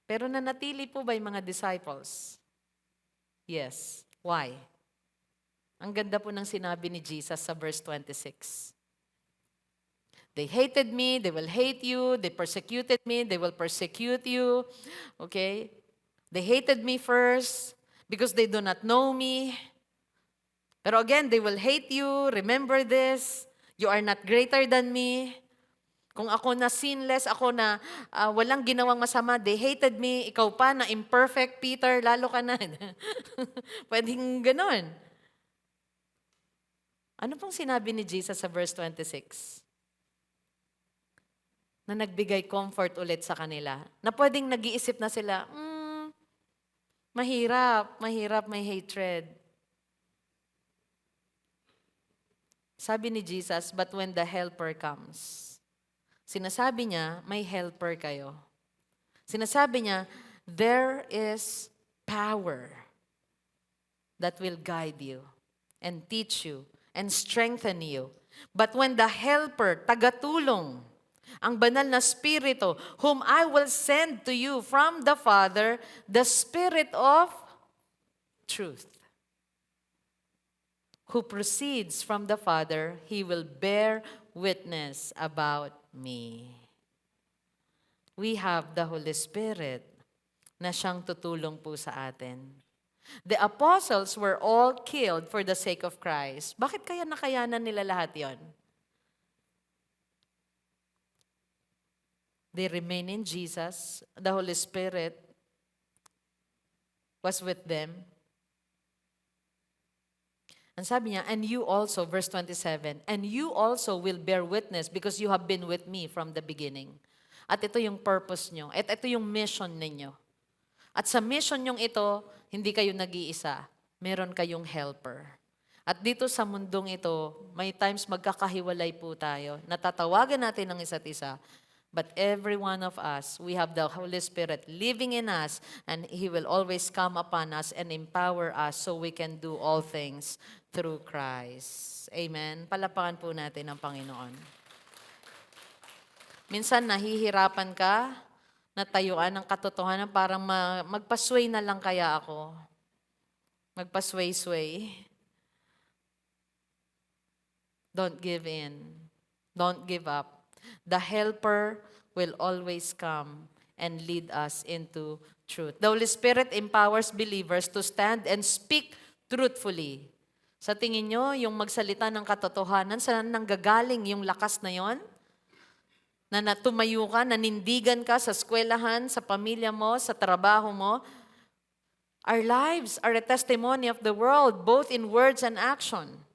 Pero nanatili po ba yung mga disciples? Yes. Why? Ang ganda po ng sinabi ni Jesus sa verse 26. They hated me, they will hate you. They persecuted me, they will persecute you. Okay? They hated me first because they do not know me. Pero again, they will hate you. Remember this. You are not greater than me. Kung ako na sinless, ako na walang ginawang masama, they hated me, ikaw pa na imperfect, Peter, lalo ka na. Pwedeng ganon. Ano pong sinabi ni Jesus sa verse 26? Na nagbigay comfort ulit sa kanila. Na pwedeng nag-iisip na sila, mahirap, may hatred. Sabi ni Jesus, but when the helper comes, sinasabi niya, may helper kayo. Sinasabi niya, there is power that will guide you and teach you and strengthen you. But when the helper, tagatulong, ang banal na Spirito, whom I will send to you from the Father, the Spirit of truth, who proceeds from the Father, He will bear witness about me. We have the Holy Spirit na siyang tutulong po sa atin. The apostles were all killed for the sake of Christ. Bakit kaya nakayanan nila lahat yon? They remain in Jesus. The Holy Spirit was with them. And sabi niya, and you also, verse 27, and you also will bear witness because you have been with me from the beginning. At ito yung purpose nyo. At ito yung mission ninyo. At sa mission nyong ito, hindi kayo nag-iisa. Meron kayong helper. At dito sa mundong ito, may times magkakahiwalay po tayo. Natatawagan natin ang isa't isa. But every one of us, we have the Holy Spirit living in us, and He will always come upon us and empower us so we can do all things through Christ. Amen. Palapakan po natin ang Panginoon. Minsan nahihirapan ka, natayuan ng katotohanan, parang magpasway na lang kaya ako. Magpasway-sway. Don't give in. Don't give up. The helper will always come and lead us into truth. The Holy Spirit empowers believers to stand and speak truthfully. Sa tingin nyo, yung magsalita ng katotohanan, saan nanggagaling yung lakas na yon? Na natumayo ka, nanindigan ka sa eskwelahan, sa pamilya mo, sa trabaho mo. Our lives are a testimony of the world, both in words and action.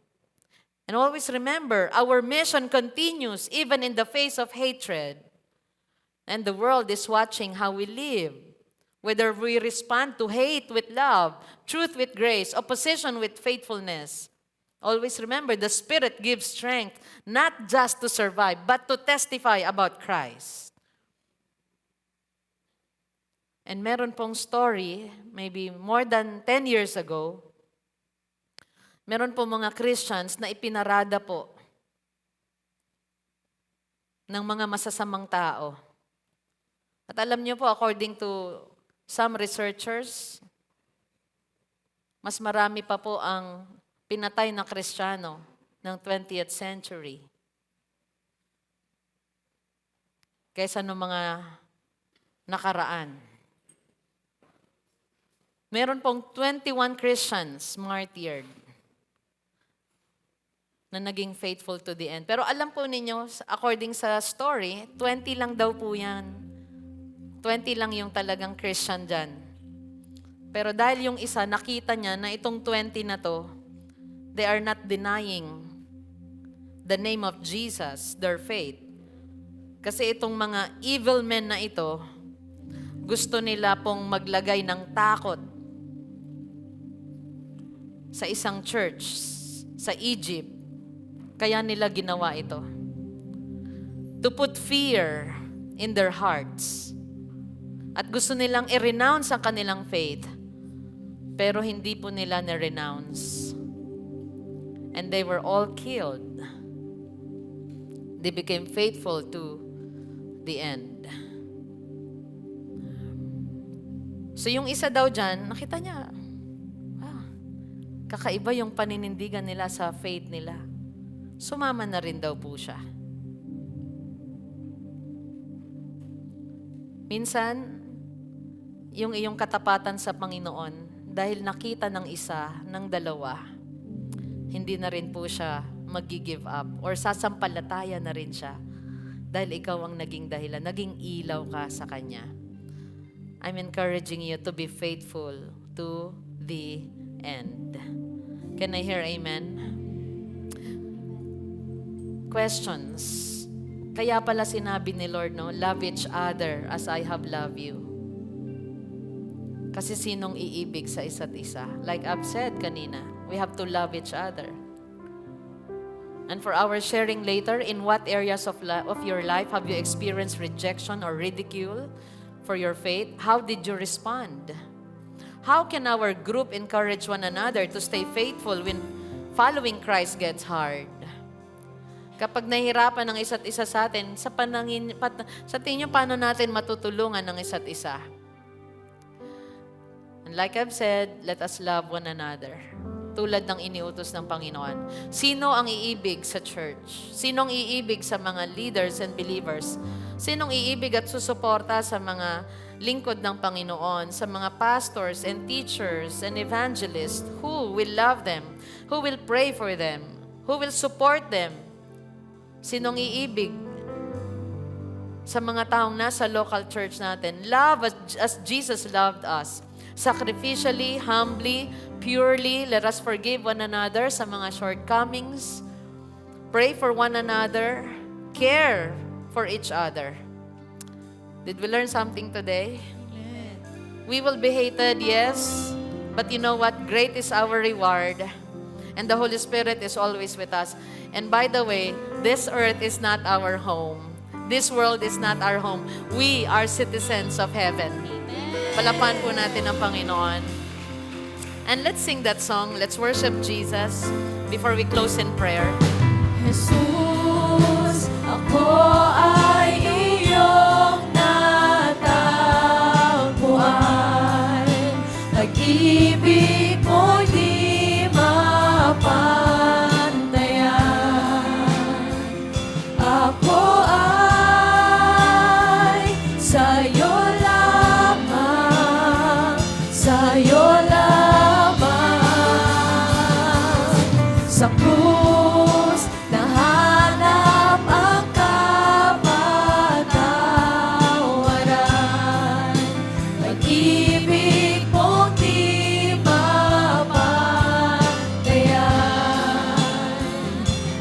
And always remember, our mission continues even in the face of hatred. And the world is watching how we live. Whether we respond to hate with love, truth with grace, opposition with faithfulness. Always remember, the Spirit gives strength, not just to survive, but to testify about Christ. And meron pong story, maybe more than 10 years ago, meron po mga Christians na ipinarada po ng mga masasamang tao. At alam niyo po, according to some researchers, mas marami pa po ang pinatay na Kristiyano ng 20th century kaysa ng mga nakaraan. Meron pong 21 Christians martyred na naging faithful to the end. Pero alam po ninyo, according sa story, 20 lang daw po yan. 20 lang yung talagang Christian dyan. Pero dahil yung isa, nakita niya na itong 20 na to, they are not denying the name of Jesus, their faith. Kasi itong mga evil men na ito, gusto nila pong maglagay ng takot sa isang church sa Egypt. Kaya nila ginawa ito. To put fear in their hearts. At gusto nilang i-renounce ang kanilang faith. Pero hindi po nila na-renounce. And they were all killed. They became faithful to the end. So yung isa daw dyan, nakita niya, kakaiba yung paninindigan nila sa faith nila. Sumama na rin daw po siya. Minsan, yung iyong katapatan sa Panginoon, dahil nakita ng isa, ng dalawa, hindi na rin po siya mag-give up or sasampalataya na rin siya dahil ikaw ang naging dahilan, naging ilaw ka sa Kanya. I'm encouraging you to be faithful to the end. Can I hear amen? Questions. Kaya pala sinabi ni Lord, no, love each other as I have loved you. Kasi sinong iibig sa isa't isa? Like I've said kanina, we have to love each other. And for our sharing later, in what areas of your life have you experienced rejection or ridicule for your faith? How did you respond? How can our group encourage one another to stay faithful when following Christ gets hard? Kapag nahihirapan ng isa't isa sa atin, sa tingin nyo, paano natin matutulungan ng isa't isa? And like I've said, let us love one another. Tulad ng iniutos ng Panginoon. Sino ang iibig sa church? Sinong iibig sa mga leaders and believers? Sinong iibig at susuporta sa mga lingkod ng Panginoon, sa mga pastors and teachers and evangelists who will love them, who will pray for them, who will support them? Sinong iibig sa mga taong nasa local church natin? Love as Jesus loved us. Sacrificially, humbly, purely, let us forgive one another sa mga shortcomings. Pray for one another. Care for each other. Did we learn something today? We will be hated, yes. But you know what? Great is our reward. And the Holy Spirit is always with us. And by the way, this earth is not our home. This world is not our home. We are citizens of heaven. Palapan po natin ang Panginoon. And let's sing that song. Let's worship Jesus before we close in prayer. Jesus, ako ay iyong natagpuan. Pag-ibig mo'y di mapantayan. Ako ay sa'yo lamang, sa'yo lamang. Sa krus, nahanap ang kapatawaran. Pag-ibig mong di mapantayan.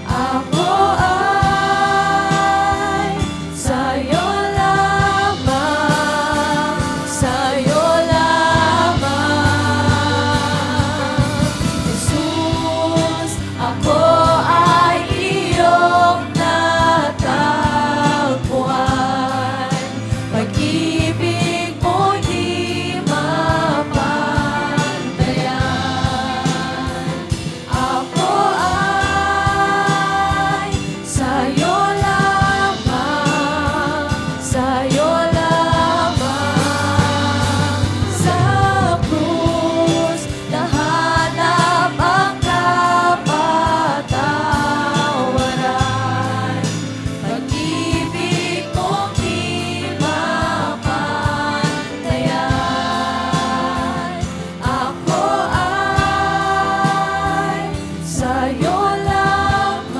Ako ay sa'yo lamang, sa'yo lamang. Jesus, ako ay iyong natagpuan. Pag-ibig mo di mapantayan. Ako ay sa'yo lamang, sa'yo lamang. Sa krus, nahanap ang kapatawaran. Pag-ibig mong di mapantayan. Ako ay sa'yo lamang,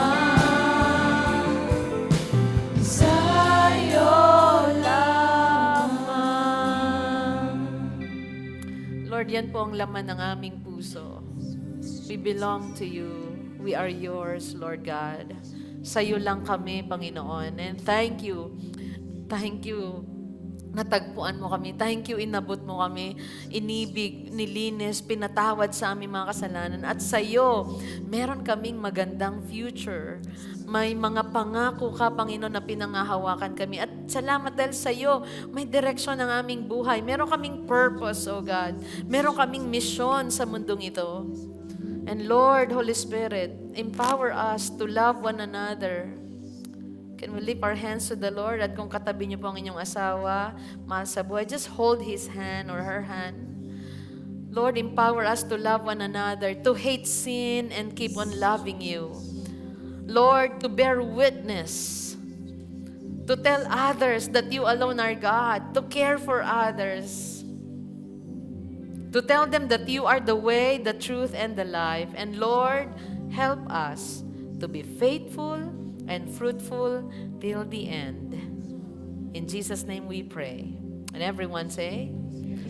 sa'yo lamang. Lord, yan po ang laman ng aming puso. We belong to you. We are yours, Lord God. Sa'yo lang kami, Panginoon. And thank you. Thank you. Natagpuan mo kami. Thank you, inabot mo kami. Inibig, nilinis, pinatawad sa aming mga kasalanan. At sa'yo, meron kaming magandang future. May mga pangako ka, Panginoon, na pinangahawakan kami. At salamat dahil sa'yo, may direksyon ng aming buhay. Meron kaming purpose, oh God. Meron kaming misyon sa mundong ito. And Lord, Holy Spirit, empower us to love one another. Can we lift our hands to the Lord? At kung katabi niyo po ang inyong asawa, mahal sa buhay, just hold his hand or her hand. Lord, empower us to love one another, to hate sin and keep on loving you. Lord, to bear witness, to tell others that you alone are God, to care for others, to tell them that you are the way, the truth, and the life. And Lord, help us to be faithful and fruitful till the end. In Jesus' name we pray. And everyone say,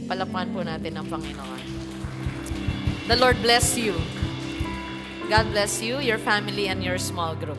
palakpakan po natin ang Panginoon. The Lord bless you. God bless you, your family, and your small group.